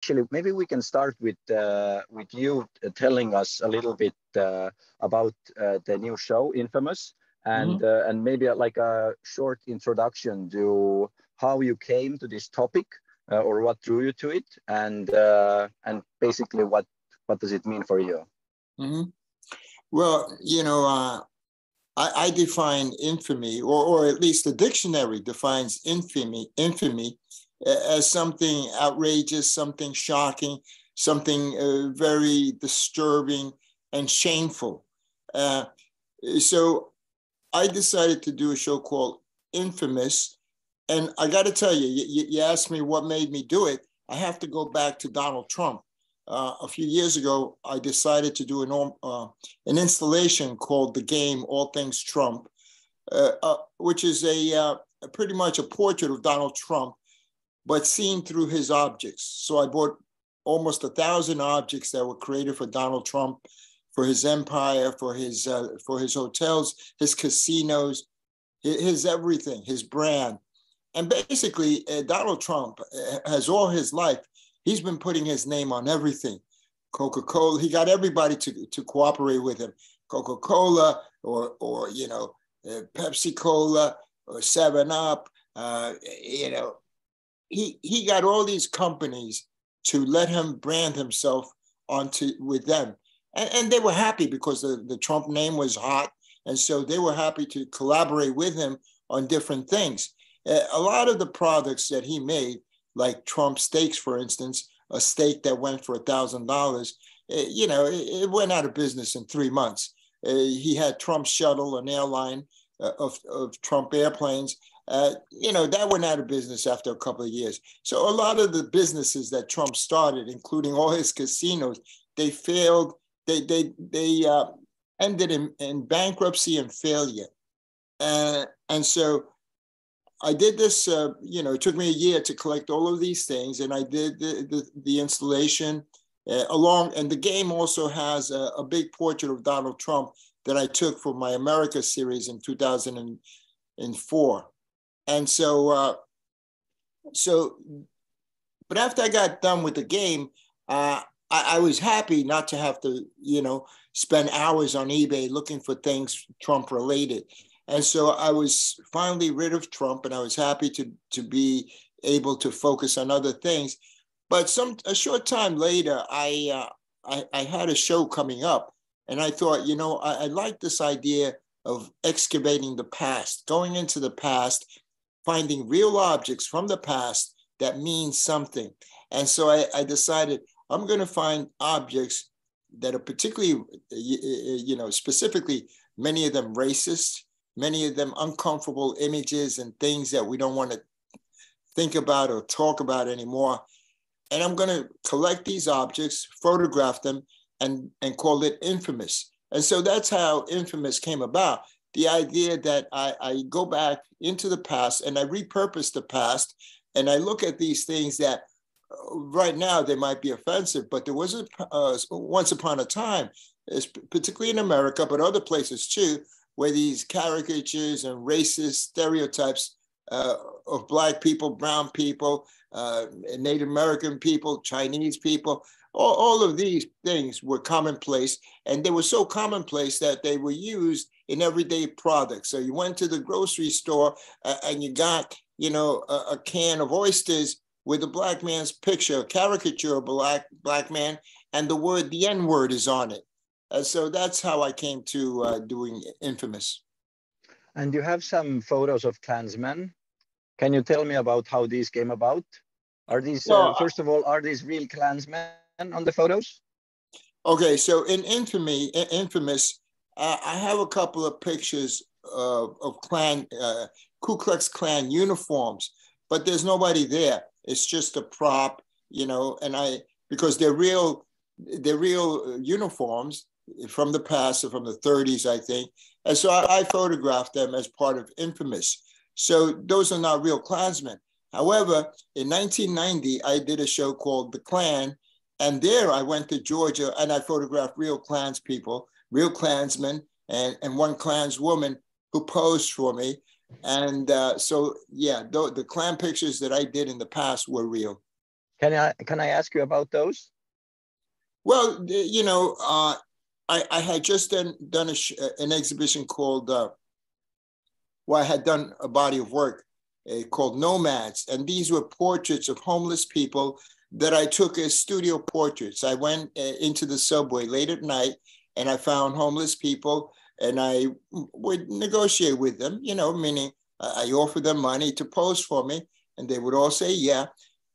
actually, maybe we can start with you telling us a little bit about the new show, Infamous, and maybe like a short introduction to how you came to this topic, or what drew you to it, and basically what does it mean for you? Mm-hmm. Well, I define infamy, or at least the dictionary defines infamy as something outrageous, something shocking, something very disturbing and shameful. So I decided to do a show called Infamous. And I got to tell you, you asked me what made me do it. I have to go back to Donald Trump. A few years ago, I decided to do an installation called The Game, All Things Trump, which is pretty much a portrait of Donald Trump, but seen through his objects. So I bought almost 1,000 objects that were created for Donald Trump, for his empire, for his hotels, his casinos, his everything, his brand. And basically, Donald Trump has all his life, he's been putting his name on everything. Coca-Cola, he got everybody to cooperate with him. Coca-Cola or Pepsi Cola or 7-Up, he got all these companies to let him brand himself with them. And they were happy because the Trump name was hot. And so they were happy to collaborate with him on different things. A lot of the products that he made, like Trump steaks, for instance, a steak that went for $1,000, it went out of business in 3 months. He had Trump Shuttle, an airline of Trump airplanes. That went out of business after a couple of years. So a lot of the businesses that Trump started, including all his casinos, they failed. They ended in bankruptcy and failure. And so I did this, it took me a year to collect all of these things, and I did the installation and the game also has a big portrait of Donald Trump that I took for my America series in 2004. And but after I got done with the game, I was happy not to have to, spend hours on eBay looking for things Trump related. And so I was finally rid of Trump, and I was happy to be able to focus on other things. But a short time later, I had a show coming up, and I thought, I like this idea of excavating the past, going into the past, finding real objects from the past that mean something. And so I decided I'm going to find objects that are particularly, specifically, many of them racist, many of them uncomfortable images and things that we don't want to think about or talk about anymore. And I'm going to collect these objects, photograph them, and call it Infamous. And so that's how Infamous came about. The idea that I go back into the past and I repurpose the past, and I look at these things that right now they might be offensive, but there was once upon a time, particularly in America, but other places too, where these caricatures and racist stereotypes of Black people, brown people, Native American people, Chinese people, all of these things were commonplace, and they were so commonplace that they were used in everyday products. So you went to the grocery store and you got, a can of oysters with a Black man's picture, a caricature of a black man, and the N-word is on it. So that's how I came to doing Infamous. And you have some photos of Klansmen. Can you tell me about how these came about? Are these, first of all, are these real Klansmen on the photos? Okay, so in Infamous, I have a couple of pictures of Ku Klux Klan uniforms, but there's nobody there. It's just a prop, and because they're real uniforms from the past, or from the 30s, I think. And so I photographed them as part of Infamous. So those are not real Klansmen. However, in 1990, I did a show called The Klan, and there I went to Georgia and I photographed real Klanspeople, real Klansmen, and one Klanswoman who posed for me. And the Klan pictures that I did in the past were real. Can I ask you about those? Well, you know, I had just done an exhibition called, well, I had done a body of work called Nomads, and these were portraits of homeless people that I took as studio portraits. I went into the subway late at night, and I found homeless people, and I would negotiate with them, you know, meaning I offered them money to pose for me, and they would all say, yeah.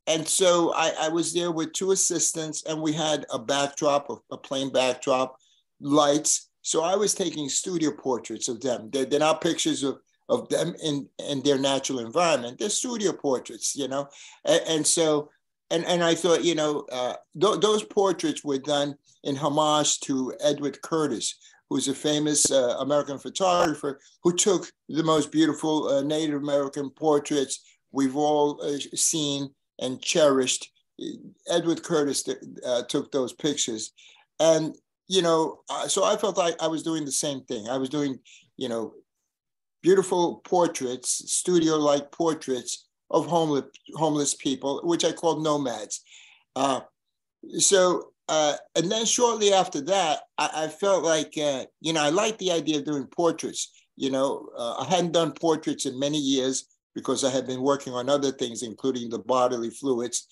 And so I was there with two assistants, and we had a backdrop, a plain backdrop, lights. So I was taking studio portraits of them. They're not pictures of them in their natural environment. They're studio portraits, you know. And so, and I thought, you know, those portraits were done in homage to Edward Curtis, who's a famous American photographer who took the most beautiful Native American portraits we've all seen and cherished. Edward Curtis took those pictures. And, you know, so I felt like I was doing the same thing. I was doing, you know, beautiful portraits, studio-like portraits of homeless people, which I called nomads. And then shortly after that, I felt like, you know, I liked the idea of doing portraits. You know, I hadn't done portraits in many years because I had been working on other things, including the bodily fluids.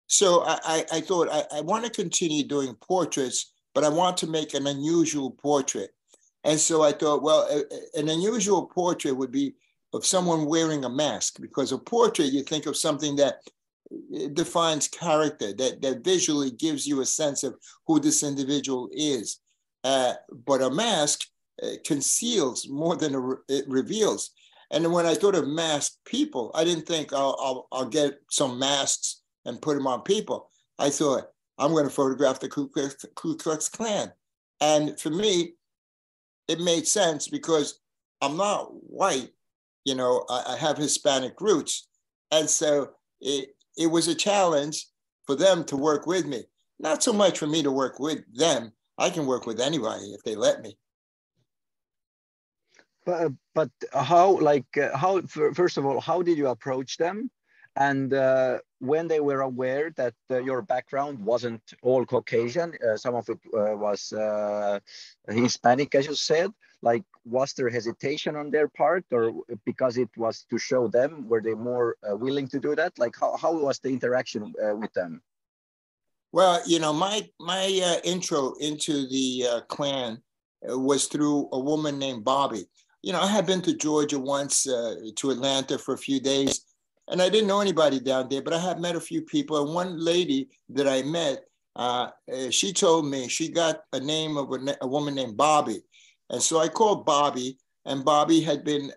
So I thought I want to continue doing portraits, but I want to make an unusual portrait. And so I thought, well, an unusual portrait would be of someone wearing a mask, because a portrait, you think of something that defines character, that visually gives you a sense of who this individual is. But a mask conceals more than it reveals. And when I thought of masked people, I didn't think I'll get some masks and put them on people. I thought, I'm going to photograph the Ku Klux Klan. And for me, it made sense because I'm not white, you know, I have Hispanic roots. And so it was a challenge for them to work with me. Not so much for me to work with them. I can work with anybody if they let me. But how, first of all, how did you approach them? And when they were aware that your background wasn't all Caucasian, some of it was Hispanic, as you said, like, was there hesitation on their part, or because it was to show them, were they more willing to do that? Like, how was the interaction with them? Well, you know, my intro into the Klan was through a woman named Bobby. You know, I had been to Georgia once, to Atlanta for a few days, and I didn't know anybody down there, but I had met a few people. And one lady that I met, she told me she got a name of a woman named Bobby. And so I called Bobby, and Bobby had been,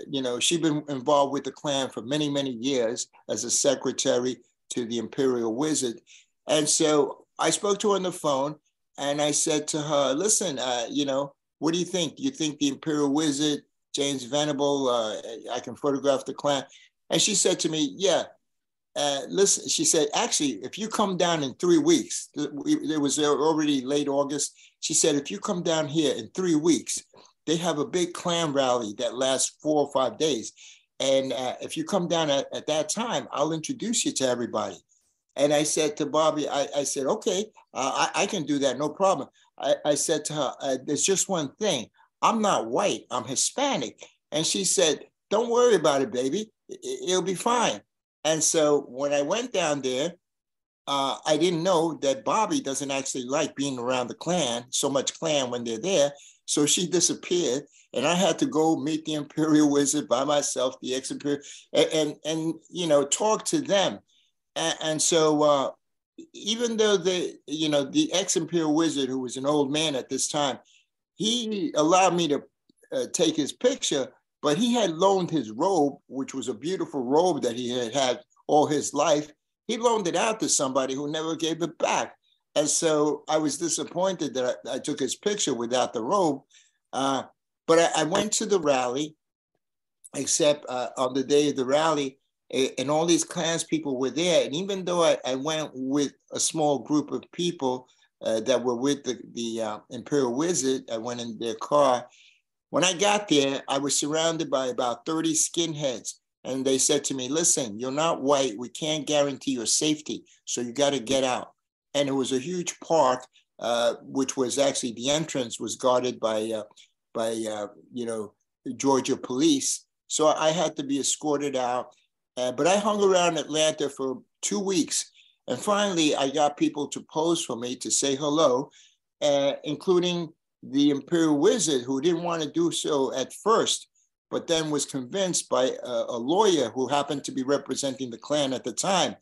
you know, she'd been involved with the Klan for many, many years as a secretary to the Imperial Wizard. And so I spoke to her on the phone, and I said to her, listen, you know, what do you think? Do you think the Imperial Wizard, James Venable, I can photograph the Klan? And she said to me, yeah, listen, she said, actually, if you come down in 3 weeks, it was already late August. She said, if you come down here in 3 weeks, they have a big Klan rally that lasts 4 or 5 days. And if you come down at that time, I'll introduce you to everybody. And I said to Bobby, I said, okay, I can do that, no problem. I said to her, there's just one thing. I'm not white, I'm Hispanic. And she said, don't worry about it, baby. It'll be fine. And so when I went down there, I didn't know that Bobby doesn't actually like being around the Klan, so much Klan when they're there. So she disappeared, and I had to go meet the Imperial Wizard by myself, the ex-Imperial, and you know, talk to them. And so even though the ex-Imperial Wizard, who was an old man at this time, he allowed me to take his picture, but he had loaned his robe, which was a beautiful robe that he had had all his life. He loaned it out to somebody who never gave it back. And so I was disappointed that I took his picture without the robe. But I went to the rally, except on the day of the rally, and all these Klans people were there. And even though I went with a small group of people that were with the Imperial Wizard, I went in their car. When I got there, I was surrounded by about 30 skinheads. and they said to me, listen, you're not white. We can't guarantee your safety. So you got to get out. And it was a huge park, which was actually the entrance was guarded by Georgia police. So I had to be escorted out. But I hung around Atlanta for 2 weeks. And finally, I got people to pose for me to say hello, including the Imperial Wizard, who didn't want to do so at first, but then was convinced by a lawyer who happened to be representing the Klan at the time,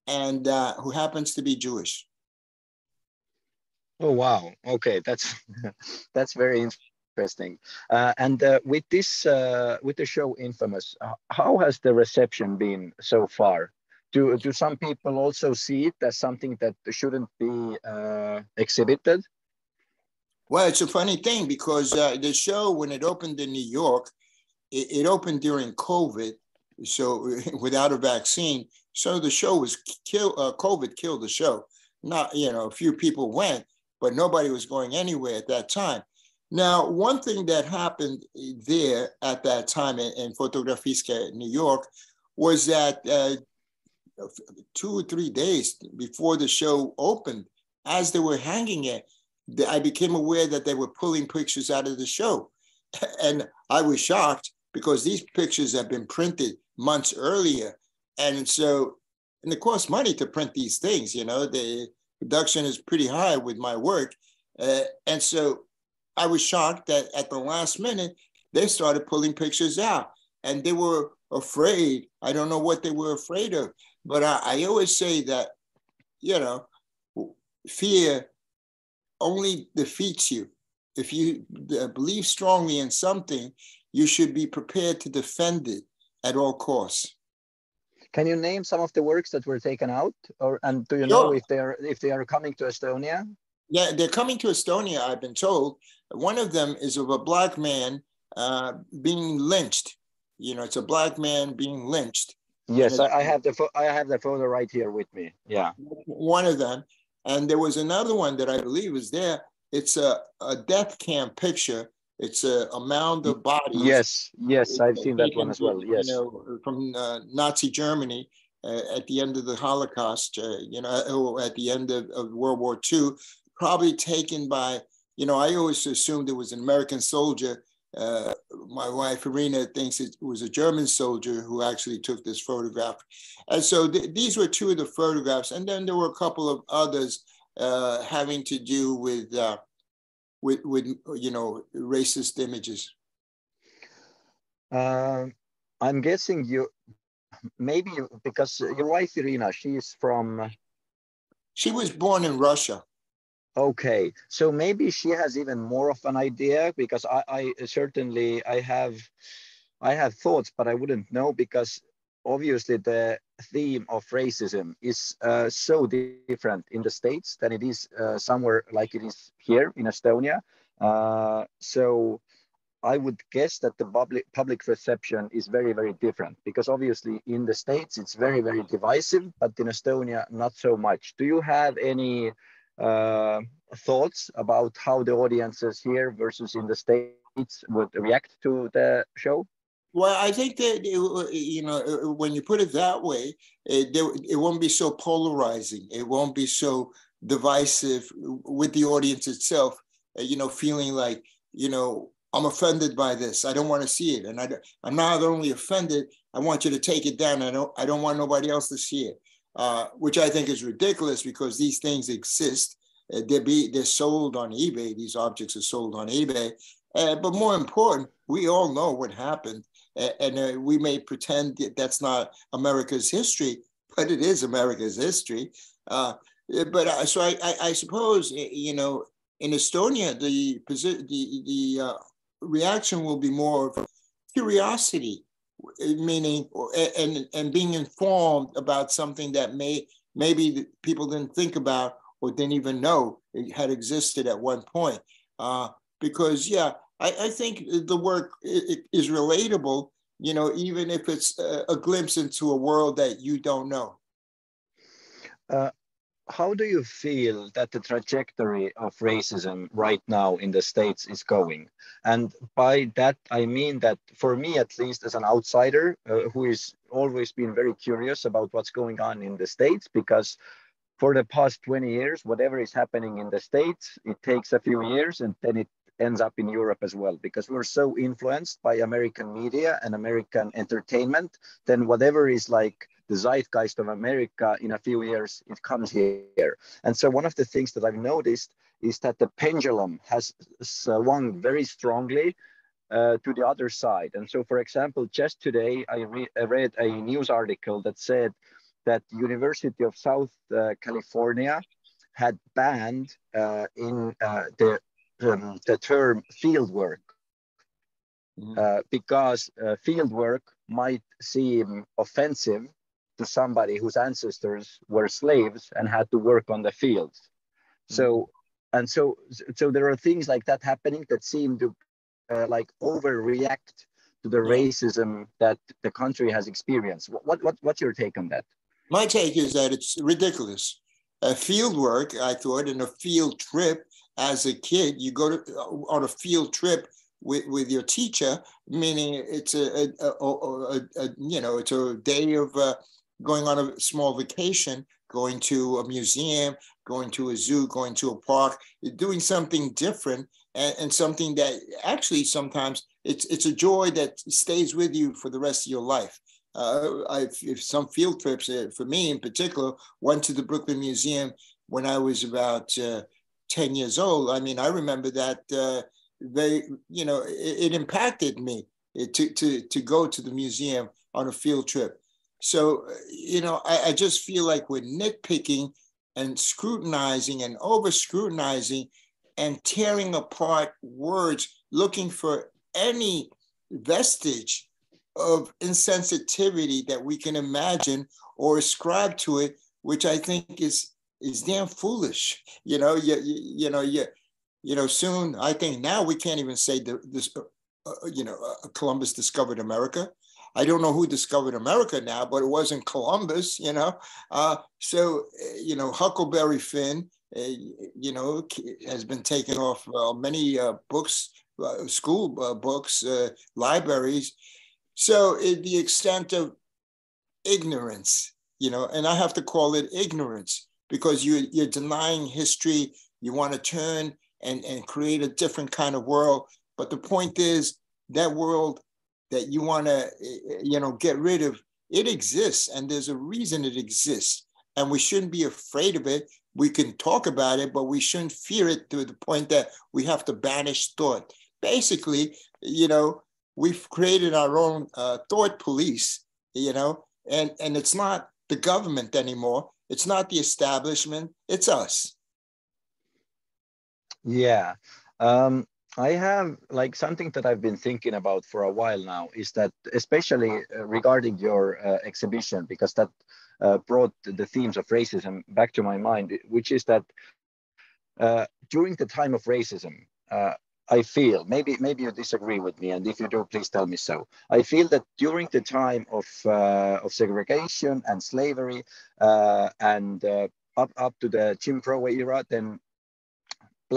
and who happens to be Jewish. Oh, wow. Okay, that's that's very interesting. And with this, with the show Infamous, how has the reception been so far? Do some people also see it as something that shouldn't be exhibited? Well, it's a funny thing because the show, when it opened in New York, it opened during COVID, so without a vaccine. So the show was COVID killed the show. Not, a few people went, but nobody was going anywhere at that time. Now, one thing that happened there at that time in Fotografiska, New York, was that 2 or 3 days before the show opened, as they were hanging it, I became aware that they were pulling pictures out of the show. And I was shocked because these pictures had been printed months earlier. And it costs money to print these things, the production is pretty high with my work. And so I was shocked that at the last minute, they started pulling pictures out and they were afraid. I don't know what they were afraid of, but I always say that, fear only defeats you. If you believe strongly in something, you should be prepared to defend it at all costs. Can you name some of the works that were taken out, and do you know if they are coming to Estonia? Yeah, they're coming to Estonia, I've been told. One of them is of a Black man being lynched. It's a Black man being lynched. Yes, I have the photo right here with me. Yeah, one of them. And there was another one that I believe is there. It's a death camp picture. It's a mound of bodies. Yes, I've seen that one as well. Yes, from Nazi Germany at the end of the Holocaust. At the end of World War II, probably taken by. I always assumed it was an American soldier. My wife Irina thinks it was a German soldier who actually took this photograph. And so these were two of the photographs. And then there were a couple of others having to do with racist images. I'm guessing because your wife Irina, she was born in Russia. Okay, so maybe she has even more of an idea, because I certainly have thoughts, but I wouldn't know, because obviously the theme of racism is so different in the States than it is somewhere like it is here in Estonia. So I would guess that the public reception is very, very different, because obviously in the States it's very, very divisive, but in Estonia not so much. Do you have any thoughts about how the audiences here versus in the States would react to the show? Well, I think that, when you put it that way, it won't be so polarizing. It won't be so divisive with the audience itself, feeling like, I'm offended by this. I don't want to see it. And I'm not only offended, I want you to take it down. I don't want nobody else to see it, which I think is ridiculous, because these things exist. They're sold on eBay. These objects are sold on eBay. But more important, we all know what happened. And we may pretend that that's not America's history, but it is America's history. So I suppose, in Estonia, the reaction will be more of curiosity, meaning and being informed about something that maybe people didn't think about or didn't even know it had existed at one point. Because I think the work is relatable, even if it's a glimpse into a world that you don't know. how do you feel that the trajectory of racism right now in the States is going? And by that, I mean that for me, at least as an outsider who is always been very curious about what's going on in the States, because for the past 20 years, whatever is happening in the States, it takes a few years and then it ends up in Europe as well, because we're so influenced by American media and American entertainment, then whatever is like the zeitgeist of America in a few years, it comes here. And so one of the things that I've noticed is that the pendulum has swung very strongly to the other side. And so, for example, just today, I read a news article that said that University of South California had banned the term field work because field work might seem offensive to somebody whose ancestors were slaves and had to work on the fields. So there are things like that happening that seem to like overreact to the racism that the country has experienced. What's your take on that? My take is that it's ridiculous. Field work, I thought, in a field trip as a kid, you go on a field trip with your teacher, meaning it's it's a day of going on a small vacation, going to a museum, going to a zoo, going to a park, doing something different, and something that actually sometimes it's a joy that stays with you for the rest of your life. If some field trips, for me in particular, went to the Brooklyn Museum when I was about 10 years old. I mean, I remember that it impacted me to go to the museum on a field trip. So, I just feel like we're nitpicking and scrutinizing and over scrutinizing and tearing apart words, looking for any vestige of insensitivity that we can imagine or ascribe to it, which I think is damn foolish. Soon, I think now we can't even say Columbus discovered America. I don't know who discovered America now, but it wasn't Columbus, So, Huckleberry Finn, has been taken off many books, school books, libraries. So the extent of ignorance, and I have to call it ignorance because you're denying history. You want to turn and create a different kind of world. But the point is that world that you want to, get rid of, it exists. And there's a reason it exists. And we shouldn't be afraid of it. We can talk about it, but we shouldn't fear it to the point that we have to banish thought. Basically, we've created our own thought police, and it's not the government anymore. It's not the establishment. It's us. Yeah. I have like something that I've been thinking about for a while now is that especially regarding your exhibition, because that brought the themes of racism back to my mind, which is that during the time of racism, I feel, maybe you disagree with me, and if you do, please tell me so. I feel that during the time of segregation and slavery and up to the Jim Crow era, then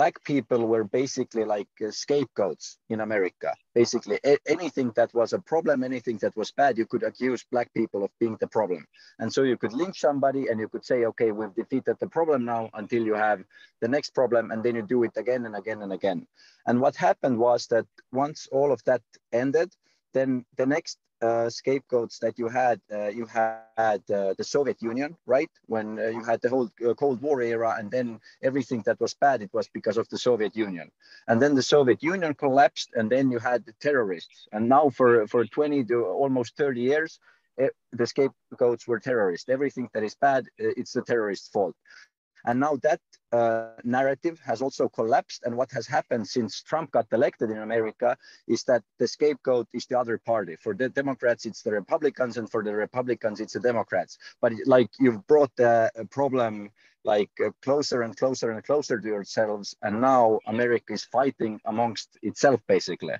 Black people were basically like scapegoats in America. Basically, anything that was a problem, anything that was bad, you could accuse Black people of being the problem. And so you could lynch somebody and you could say, okay, we've defeated the problem now until you have the next problem. And then you do it again and again and again. And what happened was that once all of that ended, then the next scapegoats that you had the Soviet Union, right? When you had the whole Cold War era, and then everything that was bad, it was because of the Soviet Union. And then the Soviet Union collapsed, and then you had the terrorists. And now for 20 to almost 30 years, the scapegoats were terrorists. Everything that is bad, it's the terrorist's fault. And now that narrative has also collapsed. And what has happened since Trump got elected in America is that the scapegoat is the other party. For the Democrats, it's the Republicans, and for the Republicans, it's the Democrats. But like you've brought the problem like closer and closer and closer to yourselves. And now America is fighting amongst itself, basically.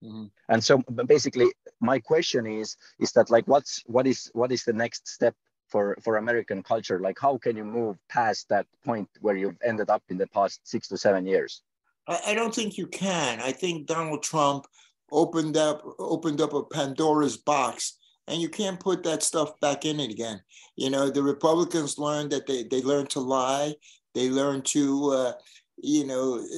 Mm-hmm. And so basically, my question is that like, what is the next step for American culture? Like, how can you move past that point where you've ended up in the past 6 to 7 years? I don't think you can. I think Donald Trump opened up a Pandora's box, and you can't put that stuff back in it again. You know, the Republicans learned that they learned to lie. They learned to,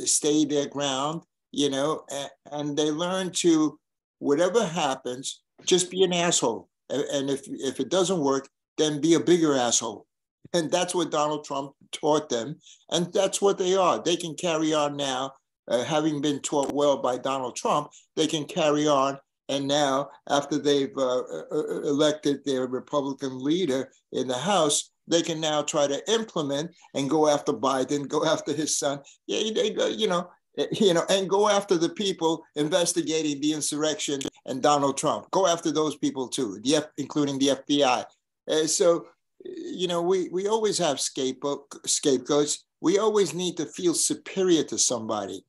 stay their ground, and they learned to, whatever happens, just be an asshole. And if it doesn't work, then be a bigger asshole. And that's what Donald Trump taught them. And that's what they are. They can carry on now, having been taught well by Donald Trump, they can carry on. And now, after they've elected their Republican leader in the House, they can now try to implement and go after Biden, go after his son, and go after the people investigating the insurrection and Donald Trump. Go after those people too, including the FBI. We always have scapegoats. We always need to feel superior to somebody.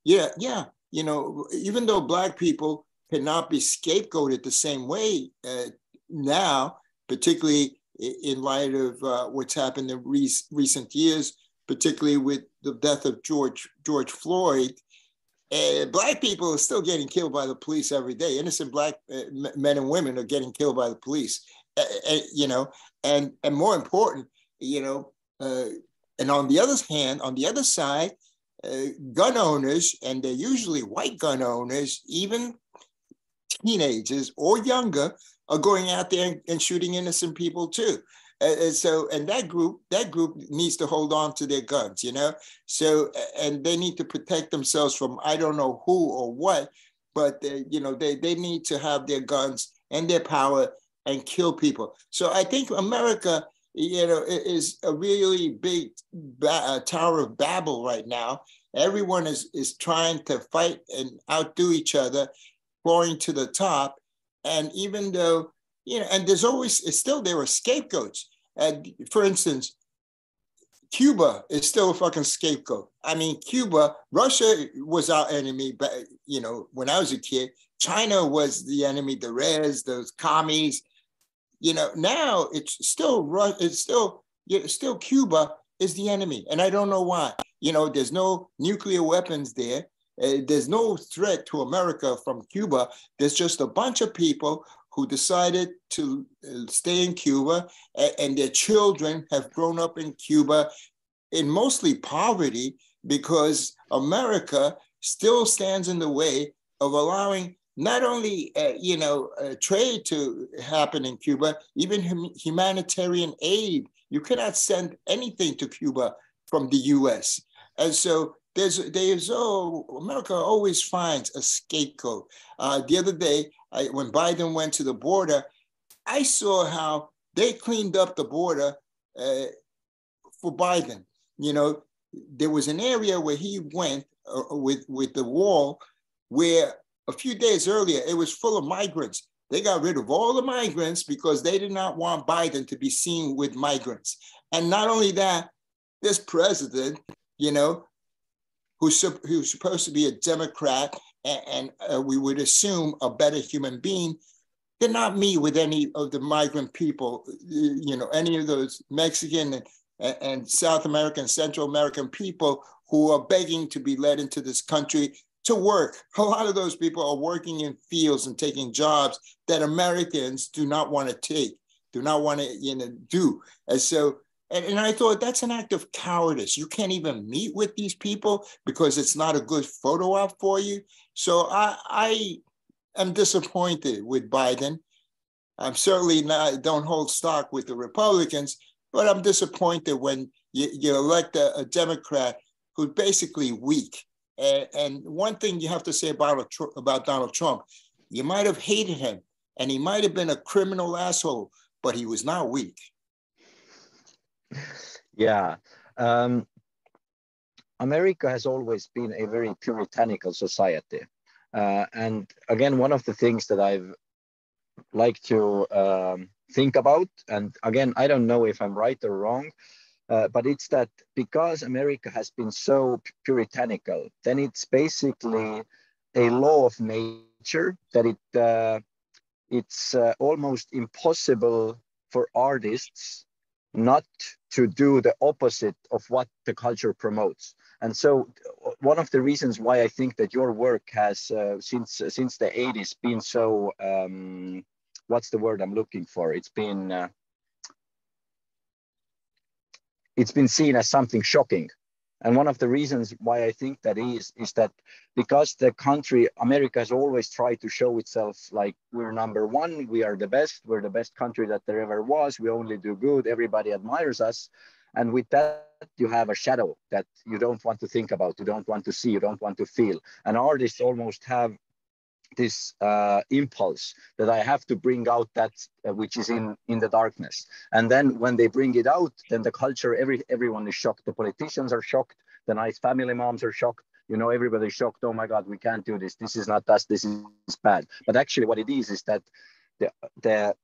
Even though Black people cannot be scapegoated the same way now, particularly in light of what's happened in recent years, particularly with the death of George Floyd, Black people are still getting killed by the police every day. Innocent Black men and women are getting killed by the police. And more important, and on the other hand, on the other side, gun owners, and they're usually white gun owners, even teenagers or younger, are going out there and shooting innocent people too. And that group needs to hold on to their guns, So, and they need to protect themselves from I don't know who or what, but they need to have their guns and their power and kill people. So I think America, is a really big Tower of Babel right now. Everyone is trying to fight and outdo each other, going to the top. And even though, and there are scapegoats. For instance, Cuba is still a fucking scapegoat. I mean, Russia was our enemy, but, when I was a kid. China was the enemy, the Reds, those commies. Now it's still Cuba is the enemy. And I don't know why. There's no nuclear weapons there. There's no threat to America from Cuba. There's just a bunch of people who decided to stay in Cuba, and their children have grown up in Cuba in mostly poverty because America still stands in the way of allowing not only trade to happen in Cuba, even humanitarian aid. You cannot send anything to Cuba from the U.S. And so America always finds a scapegoat. The other day, when Biden went to the border, I saw how they cleaned up the border for Biden. There was an area where he went with the wall where a few days earlier, it was full of migrants. They got rid of all the migrants because they did not want Biden to be seen with migrants. And not only that, this president, who's supposed to be a Democrat and we would assume a better human being, did not meet with any of the migrant people, any of those Mexican and South American, Central American people who are begging to be let into this country to work. A lot of those people are working in fields and taking jobs that Americans do not want to take, do not want to do. And so, and I thought that's an act of cowardice. You can't even meet with these people because it's not a good photo op for you. So I am disappointed with Biden. I'm certainly don't hold stock with the Republicans, but I'm disappointed when you elect a Democrat who's basically weak. And one thing you have to say about Donald Trump, you might have hated him and he might have been a criminal asshole, but he was not weak. Yeah. America has always been a very puritanical society. And again, one of the things that I've liked to think about, and again, I don't know if I'm right or wrong, but it's that because America has been so puritanical, then it's basically a law of nature that it's almost impossible for artists not to do the opposite of what the culture promotes. And so one of the reasons why I think that your work has since the 80s been so what's the word I'm looking for? It's been seen as something shocking. And one of the reasons why I think that is that because the country, America, has always tried to show itself like we're number one, we're the best country that there ever was, we only do good, everybody admires us. And with that, you have a shadow that you don't want to think about, you don't want to see, you don't want to feel. And artists almost have this impulse that I have to bring out that which is in the darkness. And then when they bring it out, then the culture, everyone is shocked. The politicians are shocked. The nice family moms are shocked. You know, everybody's shocked. Oh my God, we can't do this. This is not us. This is bad. But actually what it is that the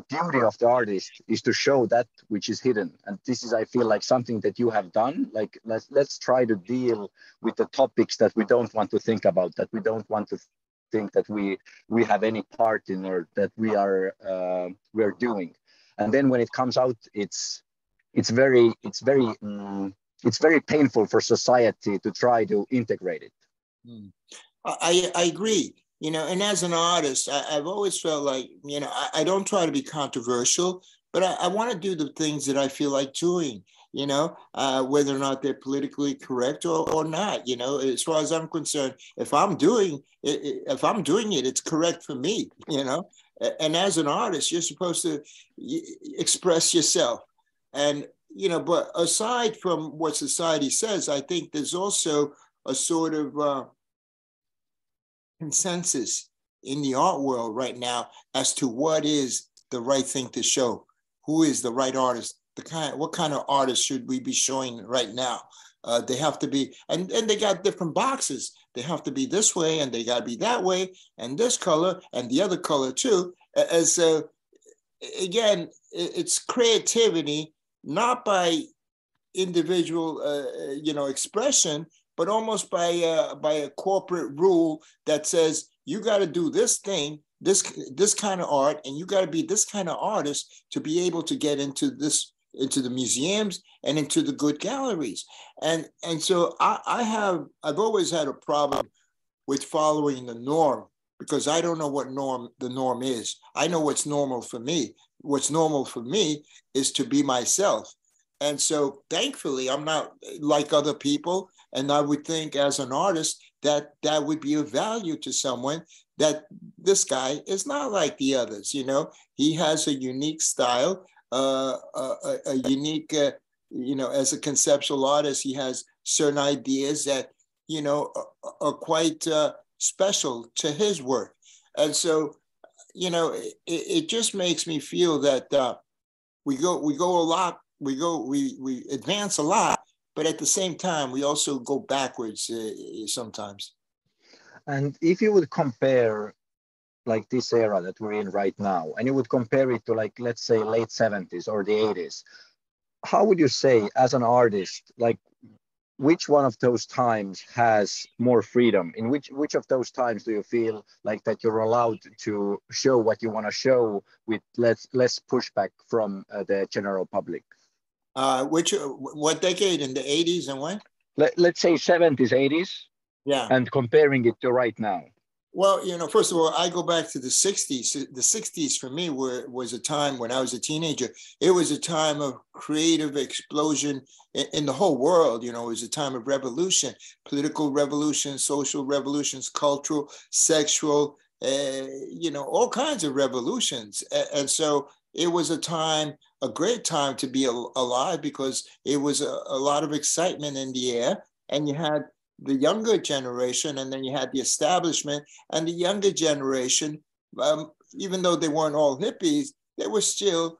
duty of the artist is to show that which is hidden. And this is, I feel like, something that you have done. Like, let's try to deal with the topics that we don't want to think about, that we don't want to think that we have any part in, or that we're doing. And then when it comes out, it's very painful for society to try to integrate it. I agree. You know, and as an artist, I've always felt like, you know, I don't try to be controversial, but I want to do the things that I feel like doing, you know, whether or not they're politically correct or not. You know, as far as I'm concerned, if I'm doing it, it's correct for me, you know. And as an artist, you're supposed to express yourself. And, you know, but aside from what society says, I think there's also a sort of consensus in the art world right now as to what is the right thing to show, who is the right artist, what kind of artist should we be showing right now. They have to be, and they got different boxes. They have to be this way, and they got to be that way, and this color, and the other color too. As again, it's creativity, not by individual, you know, expression, but almost by a corporate rule that says you got to do this thing, this kind of art, and you got to be this kind of artist to be able to get into the museums and into the good galleries. And so I've always had a problem with following the norm, because I don't know what the norm is. I know what's normal for me. What's normal for me is to be myself. And so thankfully, I'm not like other people. And I would think as an artist that would be of value to someone, that this guy is not like the others. You know, he has a unique style, a unique, you know, as a conceptual artist, he has certain ideas that, you know, are quite special to his work. And so, you know, it just makes me feel that we advance a lot, but at the same time, we also go backwards sometimes. And if you would compare like this era that we're in right now, and you would compare it to, like, let's say late 70s or the 80s, how would you say as an artist, like, which one of those times has more freedom? In which of those times do you feel like that you're allowed to show what you want to show with less pushback from the general public? What decade? In the 80s and when? Let's say 70s, 80s. Yeah. And comparing it to right now. Well, you know, first of all, I go back to the 60s. The 60s for me was a time when I was a teenager. It was a time of creative explosion in the whole world. You know, it was a time of revolution, political revolution, social revolutions, cultural, sexual, you know, all kinds of revolutions. And so it was a great time to be alive, because it was a lot of excitement in the air, and you had the younger generation, and then you had the establishment. And the younger generation, even though they weren't all hippies, they were still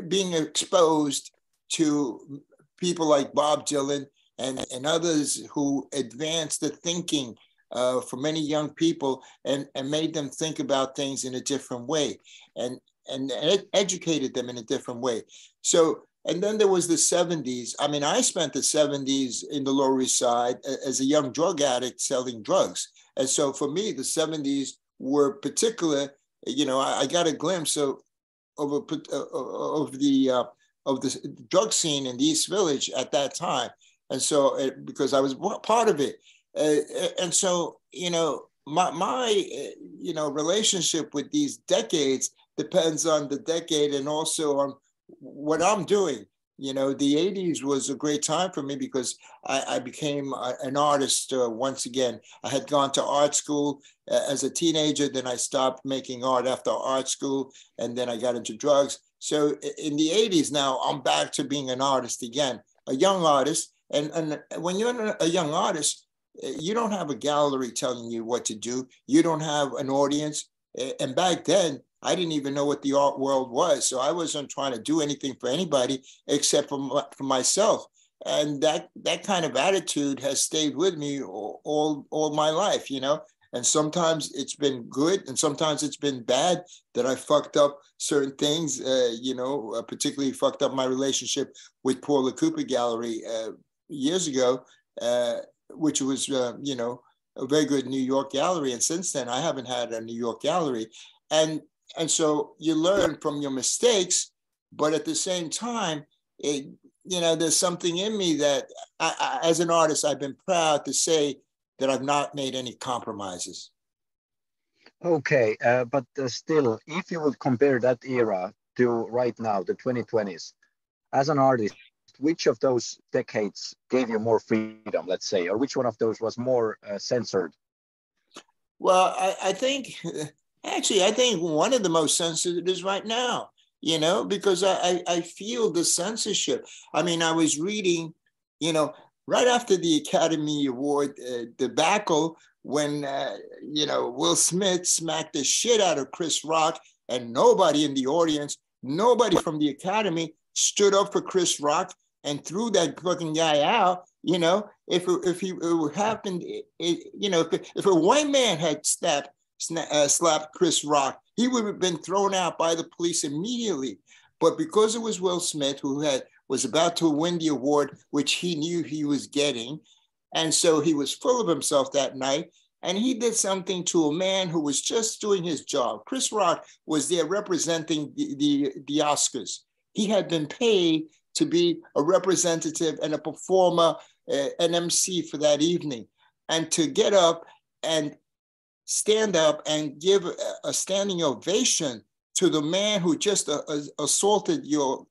being exposed to people like Bob Dylan and others who advanced the thinking for many young people and made them think about things in a different way and educated them in a different way. So, and then there was the 70s. I mean, I spent the 70s in the Lower East Side as a young drug addict selling drugs. And so for me, the 70s were particular, you know, I got a glimpse of the drug scene in the East Village at that time, and so because I was part of it, and so my relationship with these decades depends on the decade and also on what I'm doing. The 80s was a great time for me because I became an artist once again. I had gone to art school as a teenager, then I stopped making art after art school, and then I got into drugs. So in the 80s now, I'm back to being an artist again, a young artist. And when you're a young artist, you don't have a gallery telling you what to do. You don't have an audience. And back then, I didn't even know what the art world was. So I wasn't trying to do anything for anybody except for myself. And that kind of attitude has stayed with me all my life, And sometimes it's been good and sometimes it's been bad that I fucked up certain things, particularly fucked up my relationship with Paul the Cooper Gallery years ago, which was, a very good New York gallery. And since then, I haven't had a New York gallery. And so you learn from your mistakes, but at the same time, there's something in me that I, as an artist, I've been proud to say that I've not made any compromises. Okay, but still, if you would compare that era to right now, the 2020s, as an artist, which of those decades gave you more freedom, let's say, or which one of those was more censored? Well, I think, actually, I think one of the most censored is right now, because I feel the censorship. I mean, I was reading, right after the Academy Award debacle, when, Will Smith smacked the shit out of Chris Rock, and nobody in the audience, nobody from the Academy stood up for Chris Rock and threw that fucking guy out. If it happened, if a white man had slapped Chris Rock, he would have been thrown out by the police immediately. But because it was Will Smith who was about to win the award, which he knew he was getting, and so he was full of himself that night, and he did something to a man who was just doing his job. Chris Rock was there representing the Oscars. He had been paid to be a representative and a performer, an MC for that evening. And to get up and stand up and give a standing ovation to the man who just assaulted your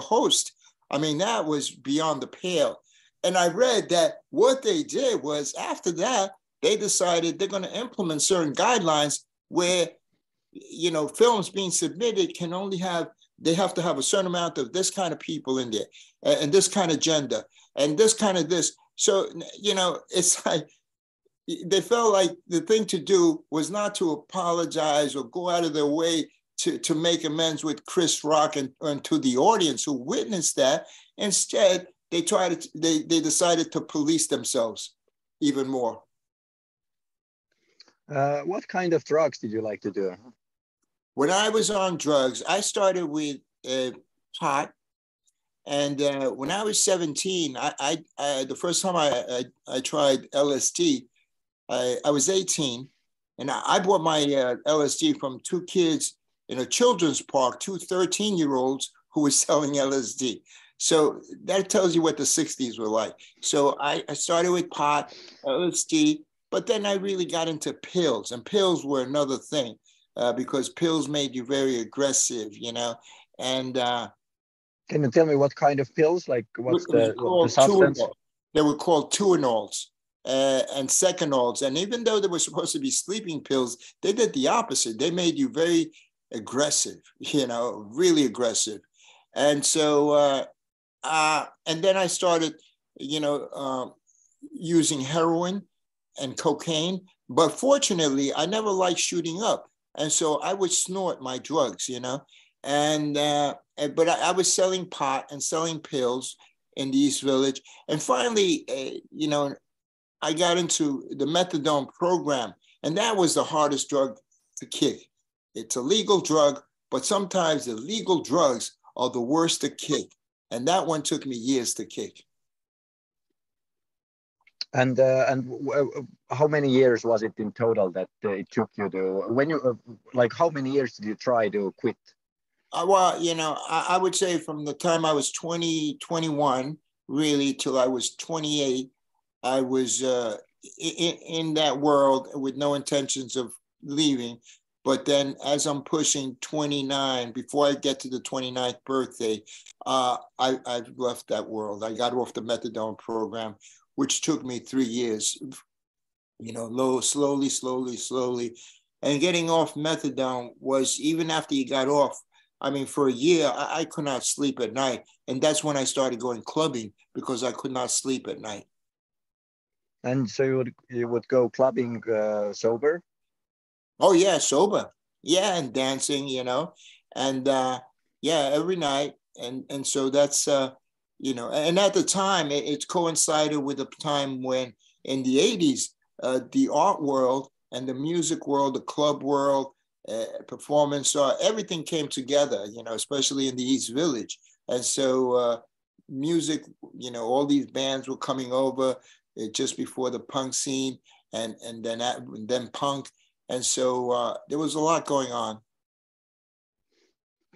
host, I mean, that was beyond the pale. And I read that what they did was, after that, they decided they're going to implement certain guidelines where, films being submitted they have to have a certain amount of this kind of people in there, and this kind of gender, and this kind of this. So, it's like they felt like the thing to do was not to apologize or go out of their way to make amends with Chris Rock and to the audience who witnessed that. Instead, they decided to police themselves even more. What kind of drugs did you like to do? When I was on drugs, I started with pot. And when I was 17, I the first time I tried LSD, I was 18. And I bought my LSD from two kids in a children's park, two 13-year-olds who were selling LSD. So that tells you what the 60s were like. So I started with pot, LSD, but then I really got into pills. And pills were another thing. Because pills made you very aggressive, and can you tell me what kind of pills? Like, what's the substance? They were called Tuanols and Secanols, and even though they were supposed to be sleeping pills, they did the opposite. They made you very aggressive, really aggressive, and so and then I started, using heroin and cocaine, but fortunately, I never liked shooting up. And so I would snort my drugs, and but I was selling pot and selling pills in the East Village. And finally, I got into the methadone program, and that was the hardest drug to kick. It's a legal drug, but sometimes the legal drugs are the worst to kick. And that one took me years to kick. And how many years was it in total that it took you to, when you, like, how many years did you try to quit? Well, I would say from the time I was 20, 21, really, till I was 28, I was in that world with no intentions of leaving. But then as I'm pushing 29, before I get to the 29th birthday, I've left that world. I got off the methadone program, which took me 3 years, slowly. And getting off methadone was, even after you got off, I mean, for a year, I could not sleep at night. And that's when I started going clubbing, because I could not sleep at night. And so you would go clubbing sober? Oh, yeah, sober. Yeah, and dancing, and yeah, every night. And so that's, and at the time, it coincided with a time when in the 80s, the art world and the music world, the club world, performance art, everything came together, especially in the East Village. And so music, all these bands were coming over just before the punk scene, and then punk. And so there was a lot going on.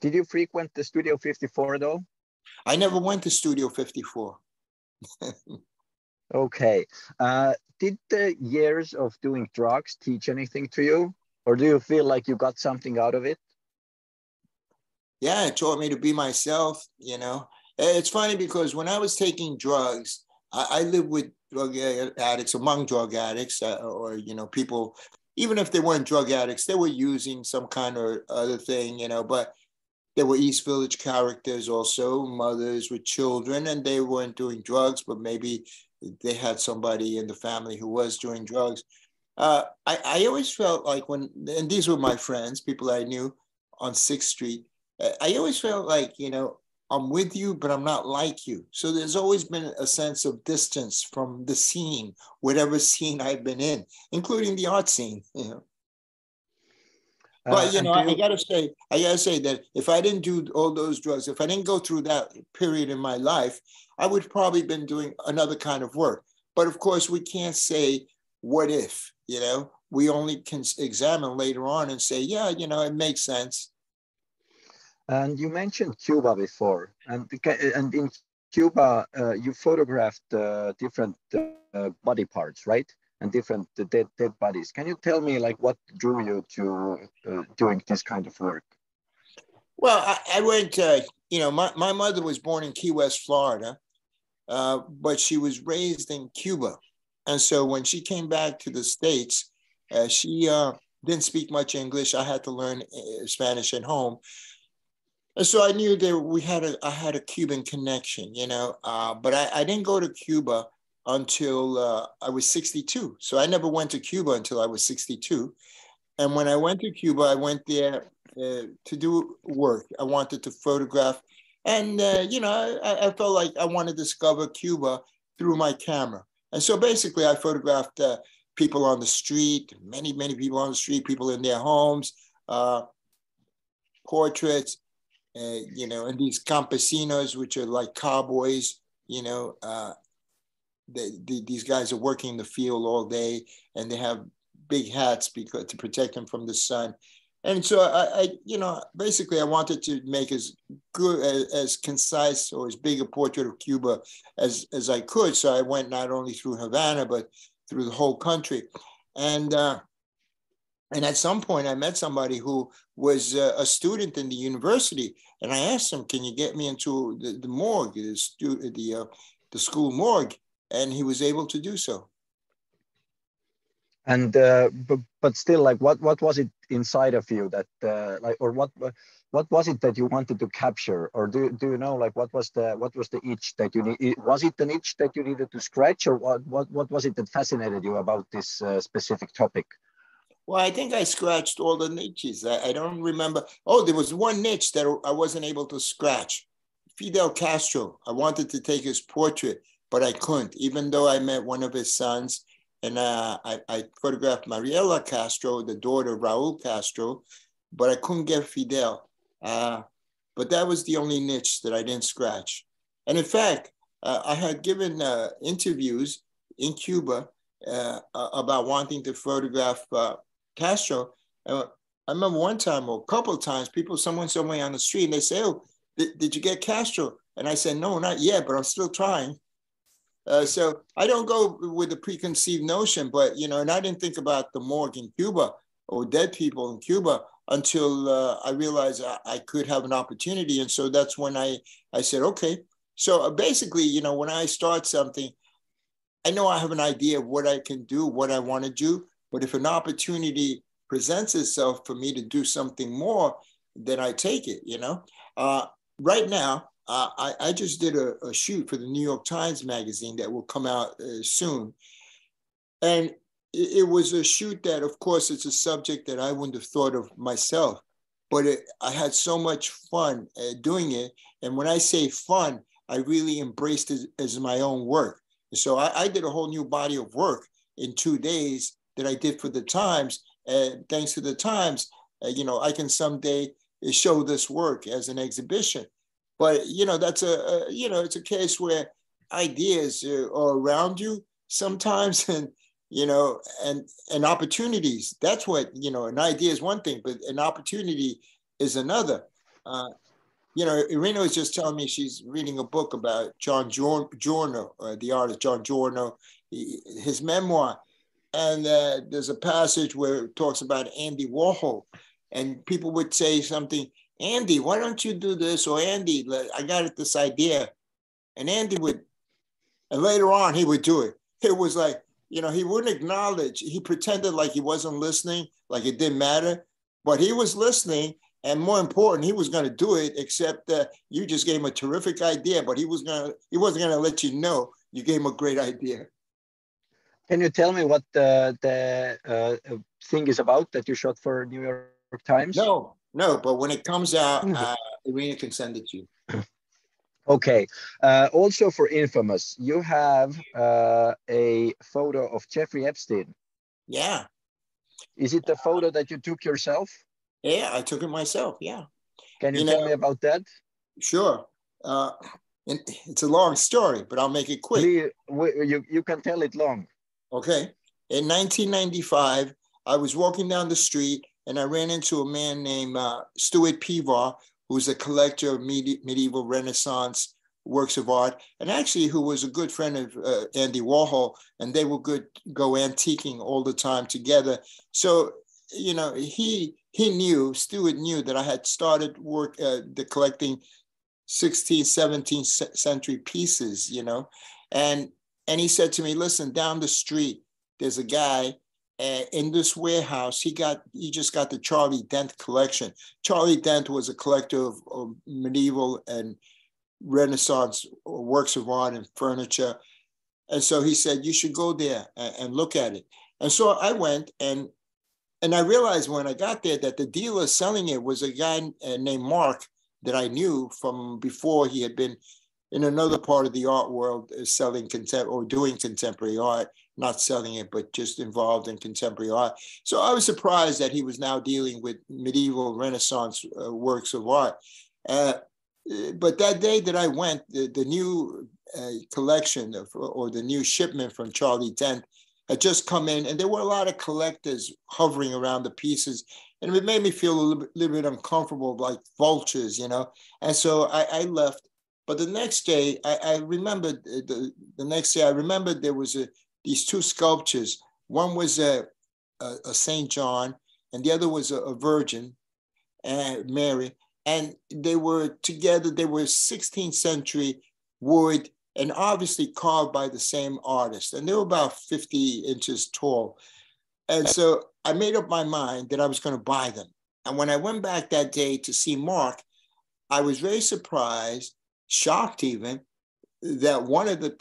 Did you frequent the Studio 54 though? I never went to Studio 54. Okay. Did the years of doing drugs teach anything to you? Or do you feel like you got something out of it? Yeah, it taught me to be myself, It's funny because when I was taking drugs, I lived with drug addicts, among drug addicts, or, people, even if they weren't drug addicts, they were using some kind of other thing, but there were East Village characters also, mothers with children, and they weren't doing drugs, but maybe they had somebody in the family who was doing drugs. I always felt like and these were my friends, people I knew on 6th Street, I always felt like, I'm with you, but I'm not like you. So there's always been a sense of distance from the scene, whatever scene I've been in, including the art scene, But I gotta say that if I didn't do all those drugs, if I didn't go through that period in my life, I would probably been doing another kind of work. But of course, we can't say what if, we only can examine later on and say, yeah, it makes sense. And you mentioned Cuba before, and in Cuba, you photographed different body parts, right? And different dead bodies. Can you tell me, like, what drew you to doing this kind of work? Well, I went, my mother was born in Key West, Florida, but she was raised in Cuba. And so when she came back to the States, she didn't speak much English. I had to learn Spanish at home. And so I knew that I had a Cuban connection, but I didn't go to Cuba until I was 62. So I never went to Cuba until I was 62. And when I went to Cuba, I went there to do work. I wanted to photograph. And, I felt like I wanted to discover Cuba through my camera. And so basically I photographed people on the street, many, many people on the street, people in their homes, portraits, and these campesinos, which are like cowboys, these guys are working in the field all day, and they have big hats to protect them from the sun. And so I basically I wanted to make as good, as concise or as big a portrait of Cuba as I could. So I went not only through Havana, but through the whole country. And at some point I met somebody who was a student in the university. And I asked him, can you get me into the morgue, the school morgue? And he was able to do so. And but still, like, what was it inside of you that or what was it that you wanted to capture? Or do you know, like, what was the itch that you need? Was it an itch that you needed to scratch, or what was it that fascinated you about this specific topic? Well, I think I scratched all the niches. I don't remember. Oh, there was one niche that I wasn't able to scratch. Fidel Castro. I wanted to take his portrait, but I couldn't, even though I met one of his sons. And I photographed Mariela Castro, the daughter of Raul Castro, but I couldn't get Fidel. But that was the only niche that I didn't scratch. And in fact, I had given interviews in Cuba about wanting to photograph Castro. I remember one time or a couple of times, someone saw me on the street and they say, "Oh, did you get Castro?" And I said, "No, not yet, but I'm still trying." So I don't go with a preconceived notion, but, and I didn't think about the morgue in Cuba or dead people in Cuba until I realized I could have an opportunity. And so that's when I said, okay. So basically, when I start something, I know I have an idea of what I can do, what I want to do. But if an opportunity presents itself for me to do something more, then I take it, Right now, I just did a shoot for the New York Times magazine that will come out soon. And it was a shoot that, of course, it's a subject that I wouldn't have thought of myself, but I had so much fun doing it. And when I say fun, I really embraced it as my own work. So I did a whole new body of work in 2 days that I did for the Times. And thanks to the Times, I can someday show this work as an exhibition. But, that's it's a case where ideas are around you sometimes and, and opportunities. That's what, an idea is one thing, but an opportunity is another. Irina was just telling me she's reading a book about John Giorno, the artist John Giorno, his memoir. And there's a passage where it talks about Andy Warhol. And people would say something, "Andy, why don't you do this?" Or, "Andy, I got this idea." And Andy would, and later on he would do it. It was like, he wouldn't acknowledge. He pretended like he wasn't listening, like it didn't matter. But he was listening. And more important, he was going to do it, except that you just gave him a terrific idea, but he wasn't going to let you know you gave him a great idea. Can you tell me what the thing is about that you shot for New York Times? No, but when it comes out, Irina can send it to you. Okay. Also for Infamous, you have a photo of Jeffrey Epstein. Yeah. Is it the photo that you took yourself? Yeah, I took it myself. Yeah. Can you tell me about that? Sure. It's a long story, but I'll make it quick. Please, you can tell it long. Okay. In 1995, I was walking down the street and I ran into a man named Stuart Pivar, who's a collector of medieval Renaissance works of art, and actually who was a good friend of Andy Warhol, and they would go antiquing all the time together. So, Stuart knew that I had started collecting 16th, 17th century pieces, and he said to me, "Listen, down the street, there's a guy in this warehouse. He just got the Charlie Dent collection." Charlie Dent was a collector of medieval and Renaissance works of art and furniture. And so he said, "You should go there and look at it." And so I went, and I realized when I got there that the dealer selling it was a guy named Mark that I knew from before. He had been in another part of the art world selling or doing contemporary art, not selling it, but just involved in contemporary art. So I was surprised that he was now dealing with medieval Renaissance works of art. But that day that I went, the new collection or the new shipment from Charlie Dent had just come in, and there were a lot of collectors hovering around the pieces, and it made me feel a little bit uncomfortable, like vultures, And so I left. But the next day, I remembered there was these two sculptures. One was a Saint John, and the other was a Virgin, Mary. And they were together. They were 16th century wood, and obviously carved by the same artist. And they were about 50 inches tall. And so I made up my mind that I was going to buy them. And when I went back that day to see Mark, I was very surprised, shocked even, that one of the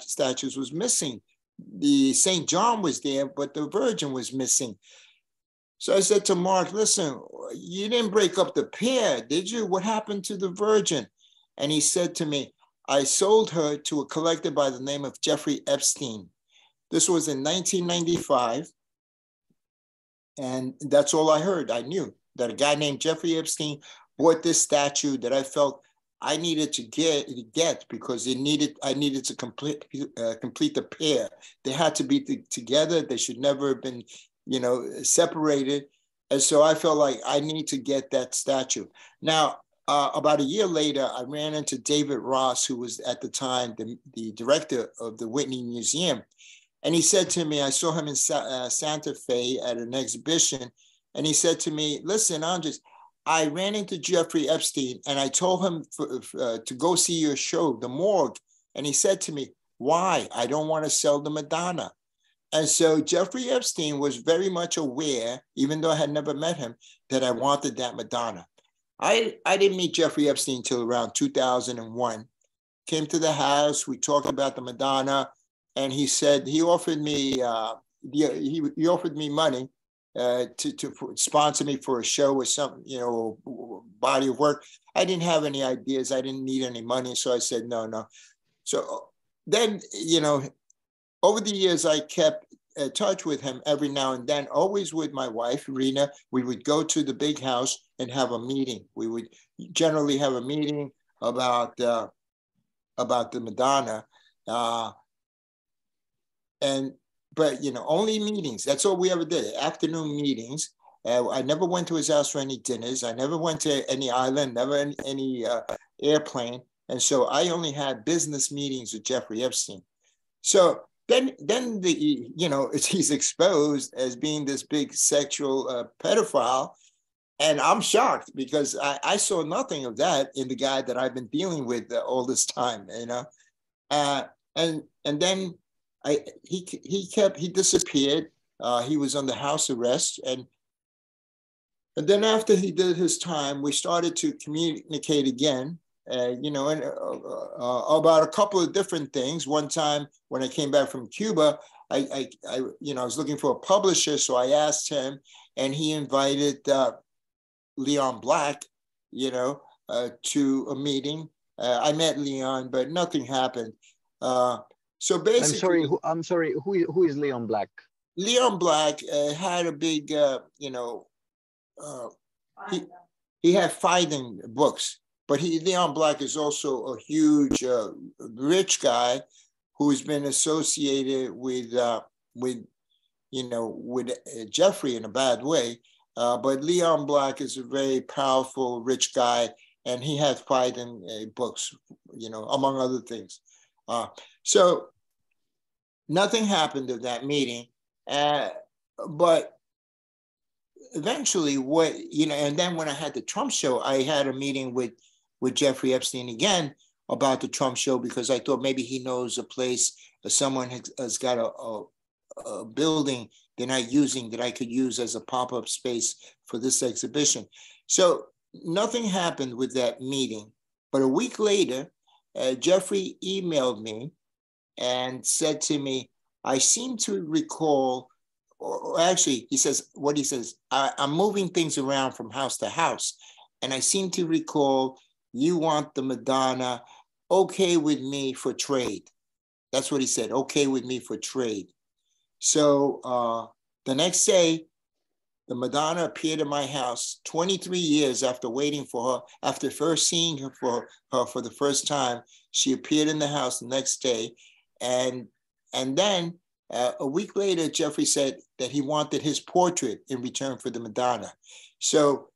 statues was missing. The St. John was there, but the Virgin was missing. So I said to Mark, "Listen, you didn't break up the pair, did you? What happened to the Virgin?" And he said to me, "I sold her to a collector by the name of Jeffrey Epstein." This was in 1995. And that's all I heard. I knew that a guy named Jeffrey Epstein bought this statue that I felt I needed to get because I needed to complete the pair. They had to be together. They should never have been, separated. And so I felt like I need to get that statue. Now, about a year later, I ran into David Ross, who was at the time the director of the Whitney Museum. And he said to me, I saw him in Santa Fe at an exhibition. And he said to me, listen, Andres, I ran into Jeffrey Epstein and I told him to go see your show, The Morgue. And he said to me, why? I don't want to sell the Madonna. And so Jeffrey Epstein was very much aware, even though I had never met him, that I wanted that Madonna. I didn't meet Jeffrey Epstein until around 2001. Came to the house, we talked about the Madonna, and he said he offered me he offered me money to sponsor me for a show or some body of work. I didn't have any ideas. I didn't need any money, so I said no. So then over the years, I kept in touch with him every now and then, always with my wife, Rena. We would go to the big house and have a meeting. We would generally have a meeting about the Madonna. But only meetings. That's all we ever did, afternoon meetings. I never went to his house for any dinners. I never went to any island, never any airplane. And so I only had business meetings with Jeffrey Epstein. So then he's exposed as being this big sexual pedophile. And I'm shocked because I saw nothing of that in the guy that I've been dealing with all this time, and then he disappeared. He was under house arrest. And then after he did his time, we started to communicate again. About a couple of different things. One time when I came back from Cuba, I was looking for a publisher, so I asked him, and he invited Leon Black, to a meeting. I met Leon, but nothing happened. So basically, I'm sorry. Who is Leon Black? Leon Black had a big, he had fighting books. But Leon Black is also a huge, rich guy who's been associated with Jeffrey in a bad way. But Leon Black is a very powerful, rich guy, and he had fighting books, among other things. So nothing happened at that meeting, but eventually, and then when I had the Trump show, I had a meeting with Jeffrey Epstein again about the Trump show, because I thought maybe he knows a place, someone has got a building they're not using that I could use as a pop-up space for this exhibition. So nothing happened with that meeting. But a week later, Jeffrey emailed me and said to me, I seem to recall, or actually, he says, I'm moving things around from house to house, and I seem to recall you want the Madonna, okay with me for trade. That's what he said, okay with me for trade. So the next day, the Madonna appeared in my house 23 years after waiting for her. After first seeing her for the first time, she appeared in the house the next day. And then a week later, Jeffrey said that he wanted his portrait in return for the Madonna. So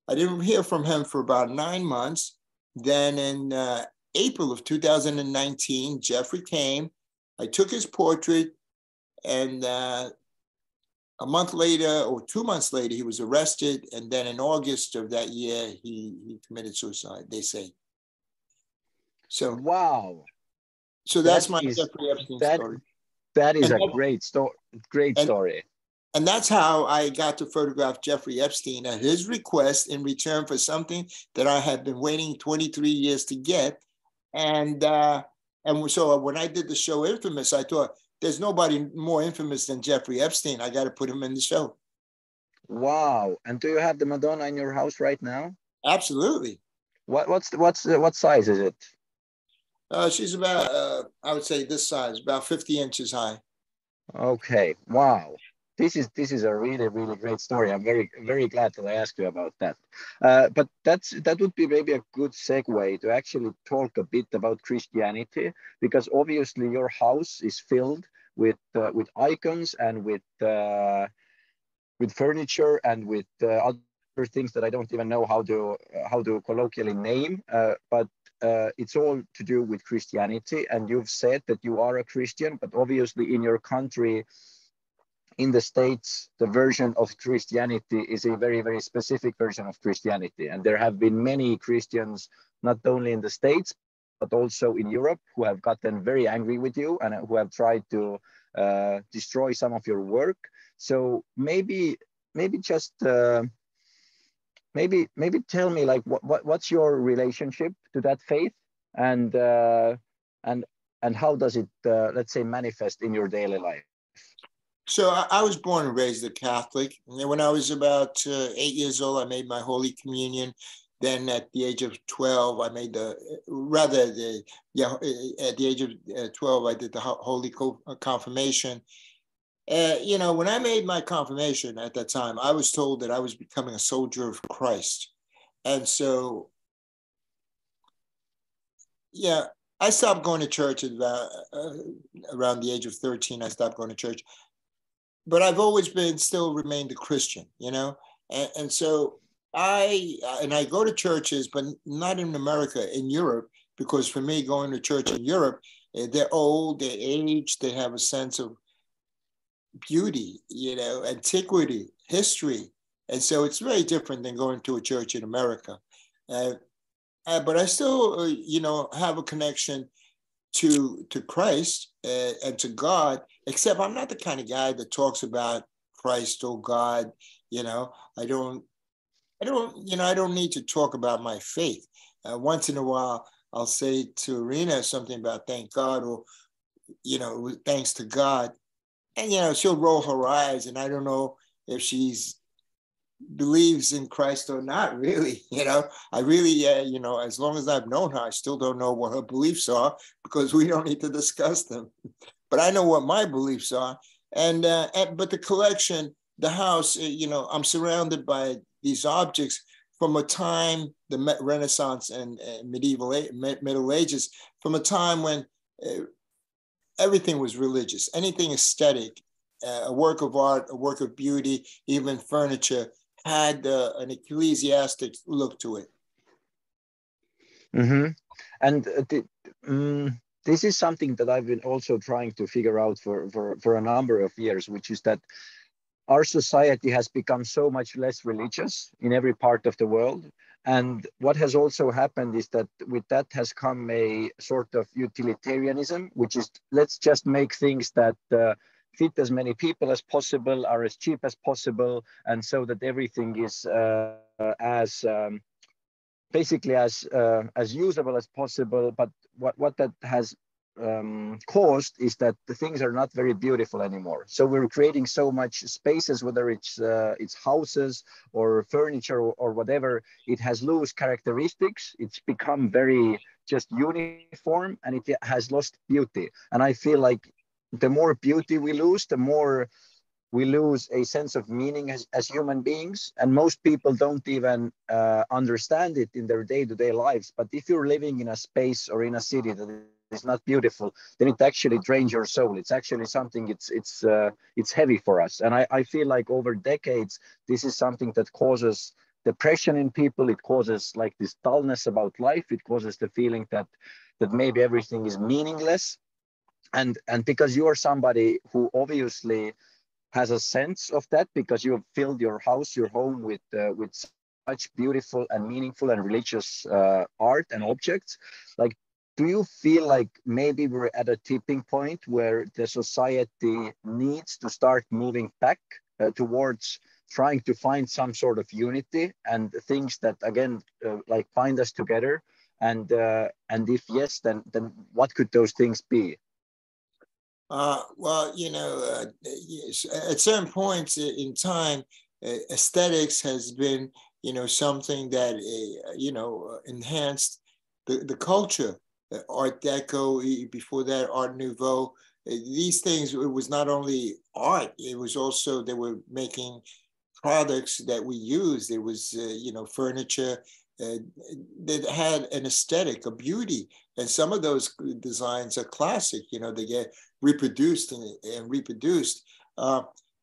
I didn't hear from him for about 9 months. Then in April of 2019, Jeffrey came. I took his portrait, and a month later or 2 months later, he was arrested. And then in August of that year, he committed suicide, they say. So wow. So that's my Jeffrey Epstein story. That is a great story. Story. And that's how I got to photograph Jeffrey Epstein at his request in return for something that I had been waiting 23 years to get. And so when I did the show Infamous, I thought, there's nobody more infamous than Jeffrey Epstein. I got to put him in the show. Wow. And do you have the Madonna in your house right now? Absolutely. What size is it? She's about, I would say this size, about 50 inches high. Okay. Wow. This is a really, really great story. I'm very, very glad that I asked you about that. But that would be maybe a good segue to actually talk a bit about Christianity, because obviously your house is filled with icons and with furniture and with other things that I don't even know how to colloquially name, but it's all to do with Christianity. And you've said that you are a Christian, but obviously in your country, in the States, the version of Christianity is a very, very specific version of Christianity. And there have been many Christians, not only in the States, but also in Europe, who have gotten very angry with you and who have tried to destroy some of your work. So maybe just maybe tell me, like, what's your relationship to that faith, and how does it let's say manifest in your daily life? So I was born and raised a Catholic. And then when I was about 8 years old, I made my Holy Communion. Then at the age of 12, I made at the age of 12, I did the Holy Confirmation. When I made my confirmation at that time, I was told that I was becoming a soldier of Christ. And so, yeah, I stopped going to church at around the age of 13. I stopped going to church. But I've always still remained a Christian, and so I go to churches, but not in America, in Europe, because for me, going to church in Europe, they're old, they're aged, they have a sense of beauty, antiquity, history, and so it's very different than going to a church in America. But I still, have a connection to Christ and to God, except I'm not the kind of guy that talks about Christ or God. I don't need to talk about my faith. Once in a while, I'll say to Irina something about thank God, or, thanks to God. And, she'll roll her eyes, and I don't know if she's believes in Christ or not, really. I really, as long as I've known her, I still don't know what her beliefs are, because we don't need to discuss them. But I know what my beliefs are. But the collection, the house, I'm surrounded by these objects from a time, the Renaissance and Middle Ages, from a time when everything was religious, anything aesthetic, a work of art, a work of beauty, even furniture, had an ecclesiastic look to it. Mm-hmm. And this is something that I've been also trying to figure out for a number of years, which is that our society has become so much less religious in every part of the world. And what has also happened is that with that has come a sort of utilitarianism, which is, let's just make things that fit as many people as possible, are as cheap as possible, and so that everything is as basically as usable as possible. But what that has caused is that the things are not very beautiful anymore. So we're creating so much spaces, whether it's houses or furniture or whatever, it has loose characteristics. It's become very just uniform, and it has lost beauty. And I feel like the more beauty we lose, the more we lose a sense of meaning as human beings. And most people don't even understand it in their day-to-day lives. But if you're living in a space or in a city that is not beautiful, then it actually drains your soul. It's actually something, it's heavy for us. And I feel like over decades, this is something that causes depression in people. It causes like this dullness about life. It causes the feeling that maybe everything is meaningless. And because you are somebody who obviously has a sense of that, because you have filled your house, your home with such beautiful and meaningful and religious art and objects, like, do you feel like maybe we're at a tipping point where the society needs to start moving back towards trying to find some sort of unity and things that again like bind us together? And if yes, then what could those things be? Well, at certain points in time, aesthetics has been, something that, enhanced the culture. Art Deco, before that, Art Nouveau. These things, it was not only art, it was also, they were making products that we used. It was, furniture that had an aesthetic, a beauty. And some of those designs are classic, they get reproduced and reproduced.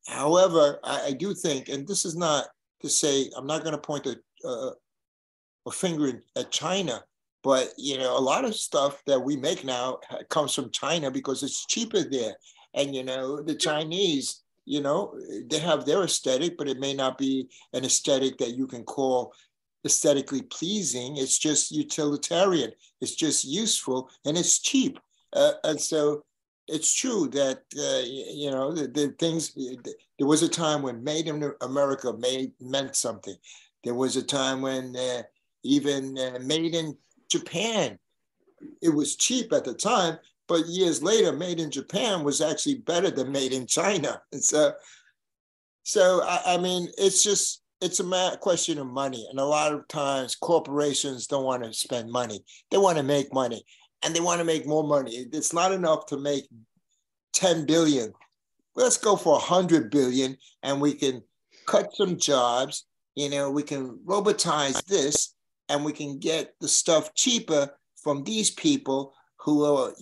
However, I do think, and this is not to say, I'm not going to point a finger at China, but a lot of stuff that we make now comes from China because it's cheaper there. And the Chinese, they have their aesthetic, but it may not be an aesthetic that you can call aesthetically pleasing. It's just utilitarian. It's just useful, and it's cheap. And so it's true that the things. There was a time when "Made in America" meant something. There was a time when even "Made in Japan," it was cheap at the time, but years later, "Made in Japan" was actually better than "Made in China." And so I mean, it's a question of money, and a lot of times corporations don't want to spend money; they want to make money. And they want to make more money. It's not enough to make 10 billion. Let's go for 100 billion, and we can cut some jobs. We can robotize this, and we can get the stuff cheaper from these people who are,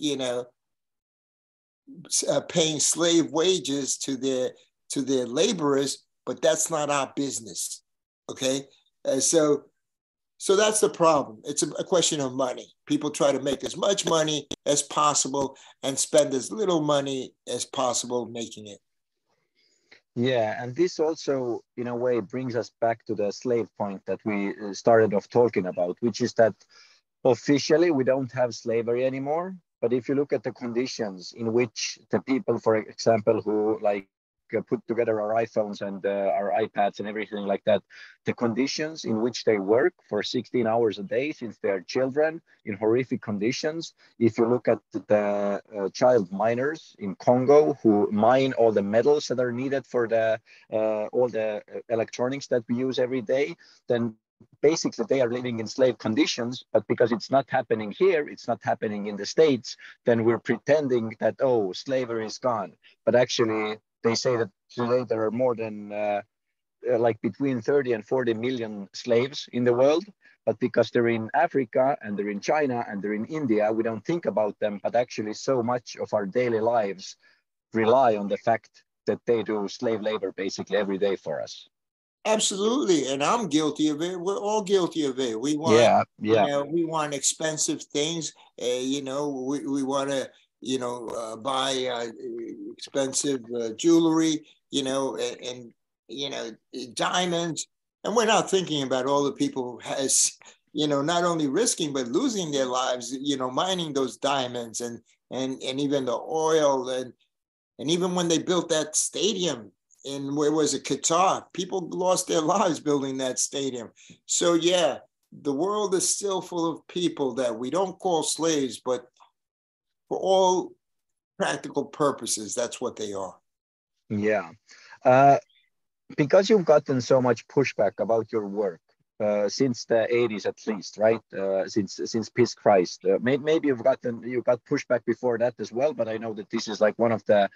paying slave wages to their laborers. But that's not our business. Okay, so that's the problem. It's a question of money. People try to make as much money as possible and spend as little money as possible making it. Yeah, and this also, in a way, brings us back to the slave point that we started off talking about, which is that officially we don't have slavery anymore. But if you look at the conditions in which the people, for example, who put together our iPhones and our iPads and everything like that, the conditions in which they work for 16 hours a day since they're children in horrific conditions. If you look at the child miners in Congo who mine all the metals that are needed for all the electronics that we use every day, then basically they are living in slave conditions. But because it's not happening here, it's not happening in the States, then we're pretending that, oh, slavery is gone. But actually, they say that today there are more than between 30 and 40 million slaves in the world. But because they're in Africa and they're in China and they're in India, we don't think about them. But actually, so much of our daily lives rely on the fact that they do slave labor basically every day for us. Absolutely, and I'm guilty of it. We're all guilty of it. We want, we want expensive things. We want to, buy expensive jewelry, and diamonds. And we're not thinking about all the people who has, not only risking but losing their lives, mining those diamonds and even the oil and even when they built that stadium in, where was it, Qatar, people lost their lives building that stadium. So yeah, the world is still full of people that we don't call slaves, but for all practical purposes, that's what they are. Yeah. Because you've gotten so much pushback about your work since the 80s, at least, right? Since Peace Christ, maybe you got pushback before that as well. But I know that this is like one of the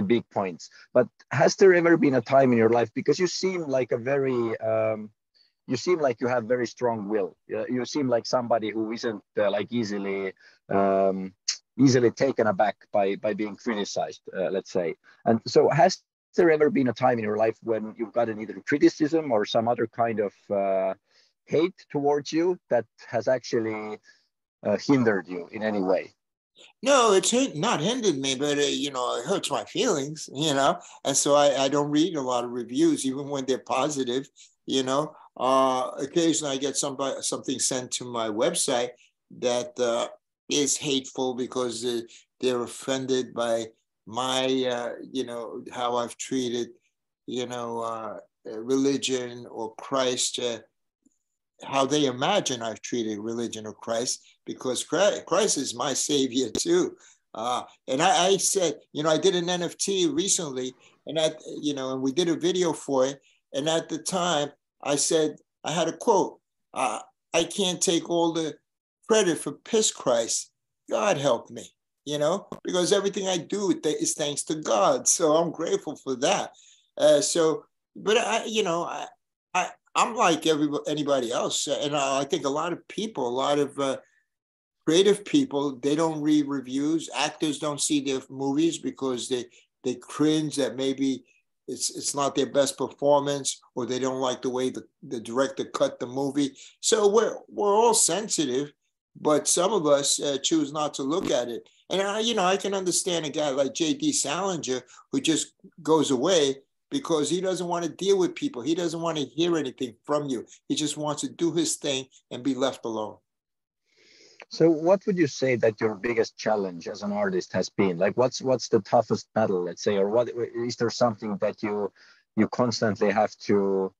big points. But has there ever been a time in your life, because you seem like you seem like you have very strong will. You seem like somebody who isn't easily taken aback by being criticized, let's say. And so has there ever been a time in your life when you've gotten either criticism or some other kind of hate towards you that has actually hindered you in any way? No, it's not hindered me, but it hurts my feelings, and so I don't read a lot of reviews, even when they're positive. Occasionally I get something sent to my website that is hateful because they're offended by my how I've treated religion or Christ, how they imagine I've treated religion or Christ, because Christ is my savior too. And I said, I did an NFT recently, and and we did a video for it. And at the time I said, I had a quote, I can't take all the credit for Piss Christ. God help me, because everything I do is thanks to God. So I'm grateful for that. But I'm like anybody else. And I think a lot of people, a lot of creative people, they don't read reviews. Actors don't see their movies because they cringe that maybe it's not their best performance, or they don't like the way the director cut the movie. So we're all sensitive, but some of us choose not to look at it. And I can understand a guy like J.D. Salinger who just goes away because he doesn't want to deal with people. He doesn't want to hear anything from you. He just wants to do his thing and be left alone. So what would you say that your biggest challenge as an artist has been? Like what's the toughest battle, let's say, or what is there something that you constantly have to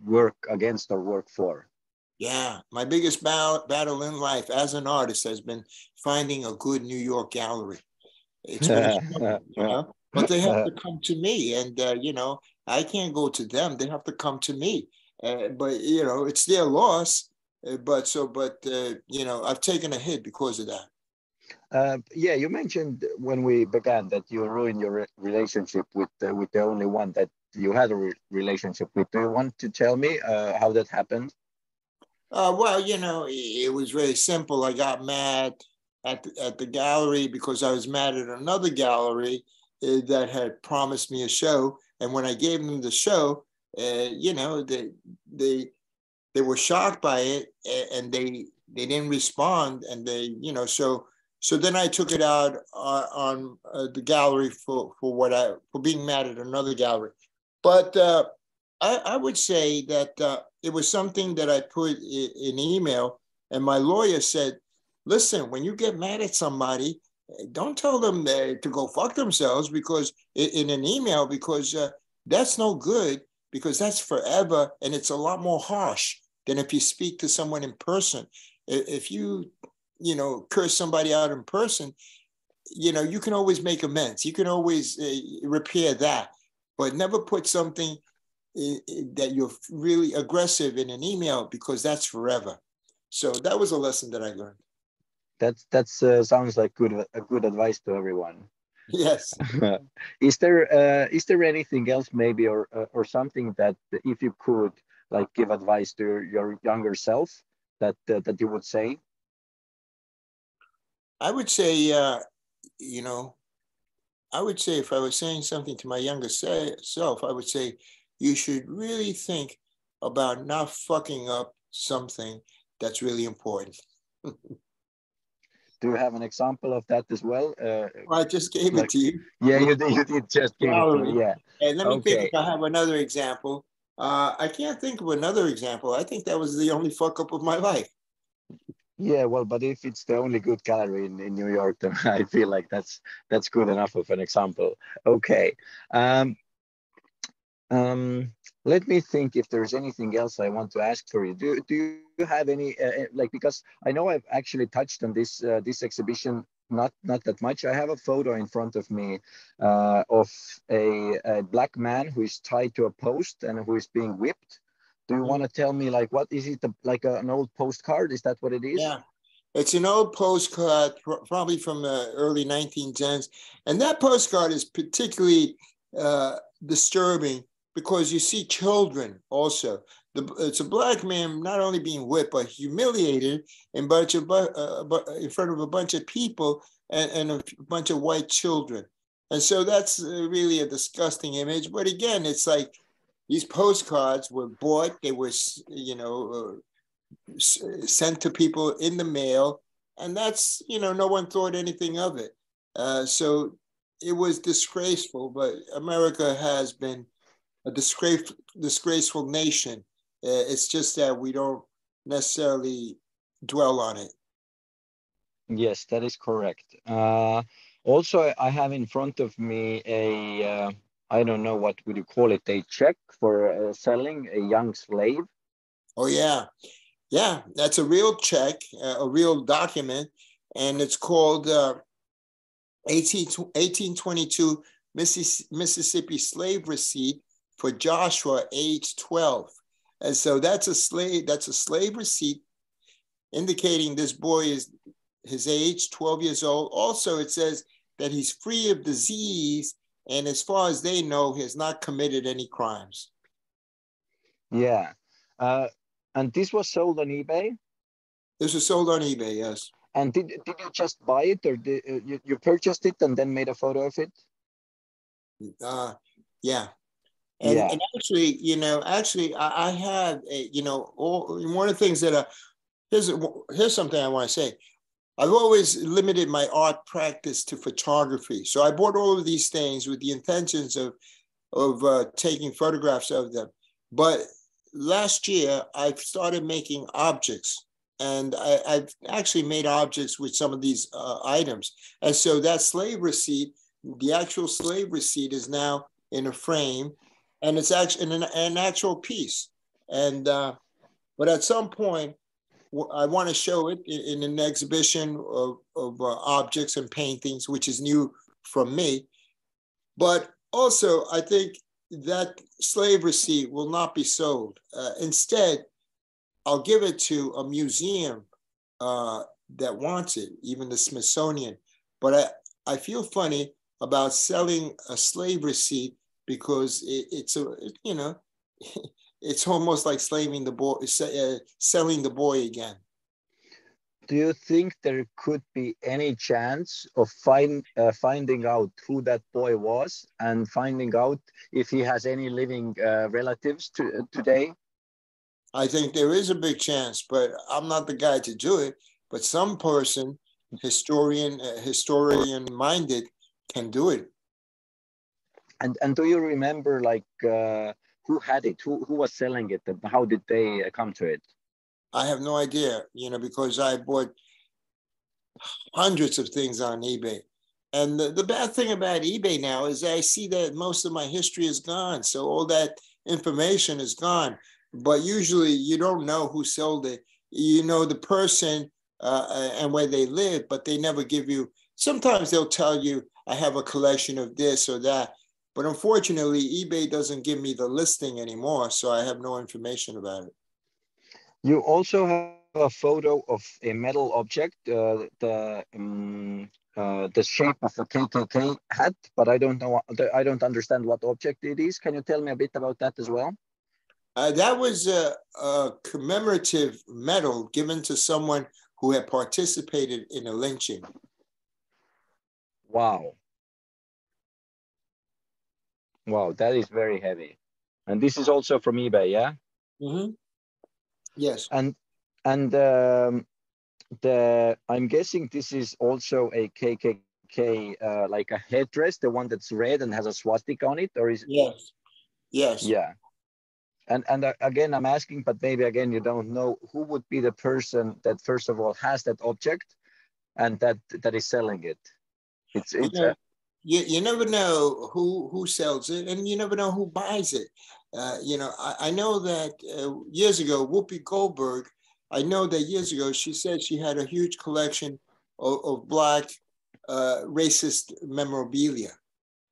work against or work for? Yeah, my biggest battle in life as an artist has been finding a good New York gallery. It's been a struggle, but they have to come to me, and I can't go to them. They have to come to me. But it's their loss. But I've taken a hit because of that. Yeah, you mentioned when we began that you ruined your relationship with the only one that you had a relationship with. Do you want to tell me how that happened? Well, it was very simple. I got mad at the gallery because I was mad at another gallery that had promised me a show, and when I gave them the show, they were shocked by it, and they didn't respond, and so then I took it out on the gallery for being mad at another gallery. But I would say that it was something that I put in email, and my lawyer said, listen, when you get mad at somebody, don't tell them to go fuck themselves because in an email, because that's no good, because that's forever, and it's a lot more harsh than if you speak to someone in person. If you curse somebody out in person, you can always make amends. You can always repair that, but never put something that you're really aggressive in an email, because that's forever. So that was a lesson that I learned. That sounds like good advice to everyone. Yes. Is there anything else maybe or something that if you could like give advice to your younger self that you would say? I would say, I would say if I was saying something to my younger self, I would say you should really think about not fucking up something that's really important. Do you have an example of that as well? I just gave it to you. Yeah, you did just give it to me. Yeah. And let me think if I have another example. I can't think of another example. I think that was the only fuck up of my life. Yeah, well, but if it's the only good gallery in New York, then I feel like that's good enough of an example. Okay. Let me think if there's anything else I want to ask for you. Do you have any like, because I know I've actually touched on this exhibition not that much. I have a photo in front of me of a black man who is tied to a post and who is being whipped. Do you want to tell me, like, what is it, like an old postcard? Is that what it is? Yeah, it's an old postcard, probably from the early 1910s. And that postcard is particularly disturbing because you see children also. It's a black man not only being whipped, but humiliated in front of a bunch of people and a bunch of white children. And so that's really a disgusting image. But again, it's like these postcards were bought. They were, sent to people in the mail. And that's, no one thought anything of it. So it was disgraceful, but America has been a disgraceful nation. It's just that we don't necessarily dwell on it. Yes, that is correct. Also, I have in front of me a, I don't know, what would you call it, a check for selling a young slave. Oh, yeah. Yeah, that's a real check, a real document, and it's called 1822 Mississippi slave receipt for Joshua, age 12. And so that's a slave receipt indicating this boy is his age, 12 years old. Also, it says that he's free of disease, and as far as they know, he has not committed any crimes. Yeah. And this was sold on eBay? This was sold on eBay, yes. And did you just buy it, or you purchased it and then made a photo of it? Yeah. And Yeah. actually, I have one of the things that here's something I want to say. I've always limited my art practice to photography. So I bought all of these things with the intentions of taking photographs of them. But last year, I started making objects. And I've actually made objects with some of these items. And so that slave receipt, the actual slave receipt, is now in a frame, and it's actually an actual piece. And but at some point, I want to show it in an exhibition of objects and paintings, which is new from me. But also, I think that slave receipt will not be sold. Instead, I'll give it to a museum that wants it, even the Smithsonian. But I feel funny about selling a slave receipt because it's it's almost like selling the boy again. Do you think there could be any chance of finding out who that boy was and finding out if he has any living relatives today? I think there is a big chance, but I'm not the guy to do it. But some person, historian minded, can do it. And do you remember who had it, who was selling it, and how did they come to it? I have no idea, because I bought hundreds of things on eBay. And the bad thing about eBay now is I see that most of my history is gone. So all that information is gone. But usually you don't know who sold it. You know the person and where they live, but they never give you. Sometimes they'll tell you, I have a collection of this or that. But unfortunately, eBay doesn't give me the listing anymore. So I have no information about it. You also have a photo of a metal object, the shape of a KKK hat, but I don't know. I don't understand what object it is. Can you tell me a bit about that as well? That was a commemorative medal given to someone who had participated in a lynching. Wow. Wow, that is very heavy. And this is also from eBay, yeah? Mm-hmm. Yes. And I'm guessing this is also a KKK, like a headdress, the one that's red and has a swastika on it, or is? Yes. Yes. Yeah. And again, I'm asking, but maybe again you don't know who would be the person that first of all has that object and that is selling it. It's You never know who sells it, and you never know who buys it. I know that years ago, Whoopi Goldberg, I know that years ago, she said she had a huge collection of Black racist memorabilia.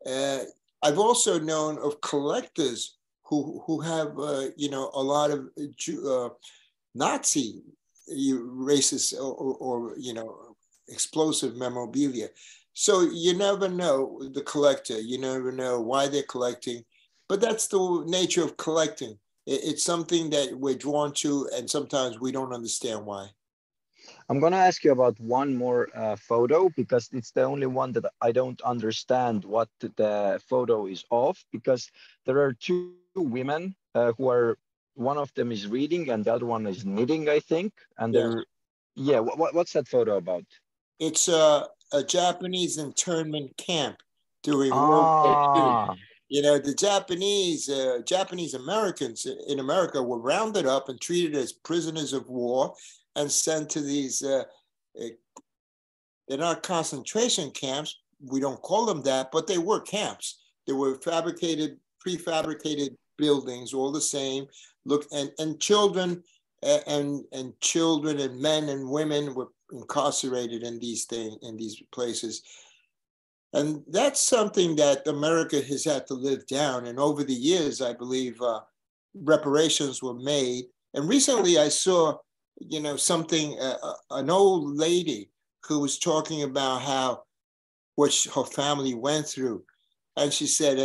I've also known of collectors who have, a lot of Nazi racist or explosive memorabilia. So you never know the collector. You never know why they're collecting, but that's the nature of collecting. It's something that we're drawn to, and sometimes we don't understand why. I'm going to ask you about one more photo because it's the only one that I don't understand what the photo is of, because there are two women who are, one of them is reading and the other one is knitting, I think. And what's that photo about? It's a Japanese internment camp during World War II. The Japanese Americans in America were rounded up and treated as prisoners of war and sent to these, they're not concentration camps. We don't call them that, but they were camps. They were prefabricated buildings, all the same. Look, and children and children and men and women were incarcerated in these places. And that's something that America has had to live down. And over the years, I believe reparations were made. And recently I saw, something, an old lady who was talking about what her family went through. And she said,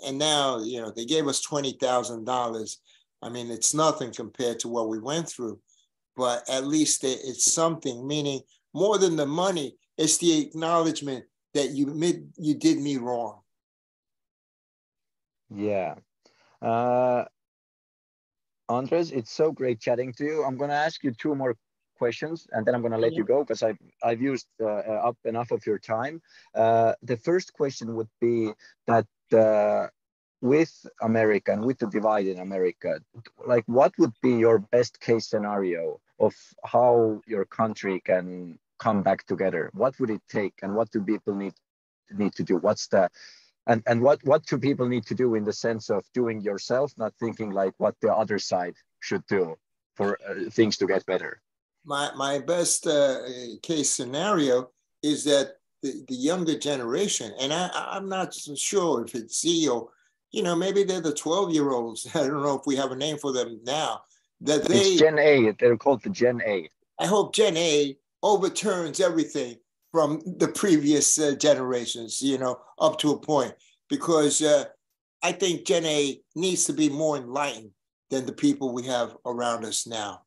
and now, they gave us $20,000. I mean, it's nothing compared to what we went through, but at least it's something, meaning more than the money, it's the acknowledgement that you did me wrong. Yeah. Andres, it's so great chatting to you. I'm going to ask you two more questions, and then I'm going to let you go because I've used up enough of your time. The first question would be that with America and with the divide in America, like what would be your best case scenario of how your country can come back together? What would it take, and what do people need to do? What's the and what do people need to do in the sense of doing yourself, not thinking like what the other side should do for things to get better? My best case scenario is that the younger generation, and I'm not so sure if it's Z or, you know, maybe they're the 12-year-olds. I don't know if we have a name for them now. That it's Gen A. They're called the Gen A. I hope Gen A overturns everything from the previous generations, you know, up to a point, because I think Gen A needs to be more enlightened than the people we have around us now.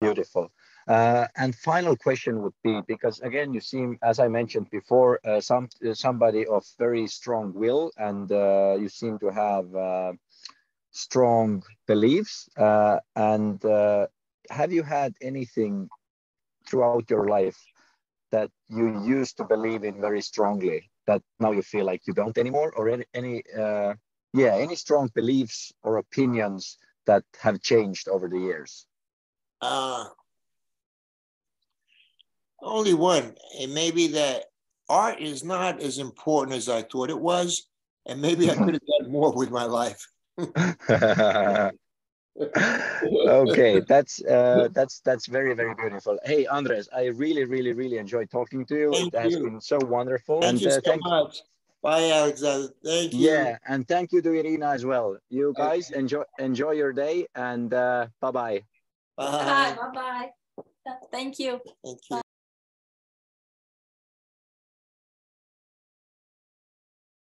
Beautiful. And final question would be, because again, you seem, as I mentioned before, somebody of very strong will, and you seem to have strong beliefs. And have you had anything throughout your life that you used to believe in very strongly that now you feel like you don't anymore, or any strong beliefs or opinions that have changed over the years? Only one, and maybe that art is not as important as I thought it was, and maybe I could have done more with my life. Okay, that's very, very beautiful. Hey, Andres, I really enjoyed talking to you. Thank It has you. been so wonderful. Thank you so much. Bye, Alexander. Thank you. Yeah, and thank you to Irina as well. You guys enjoy your day, and bye-bye. Bye. Bye. Thank you. Thank you.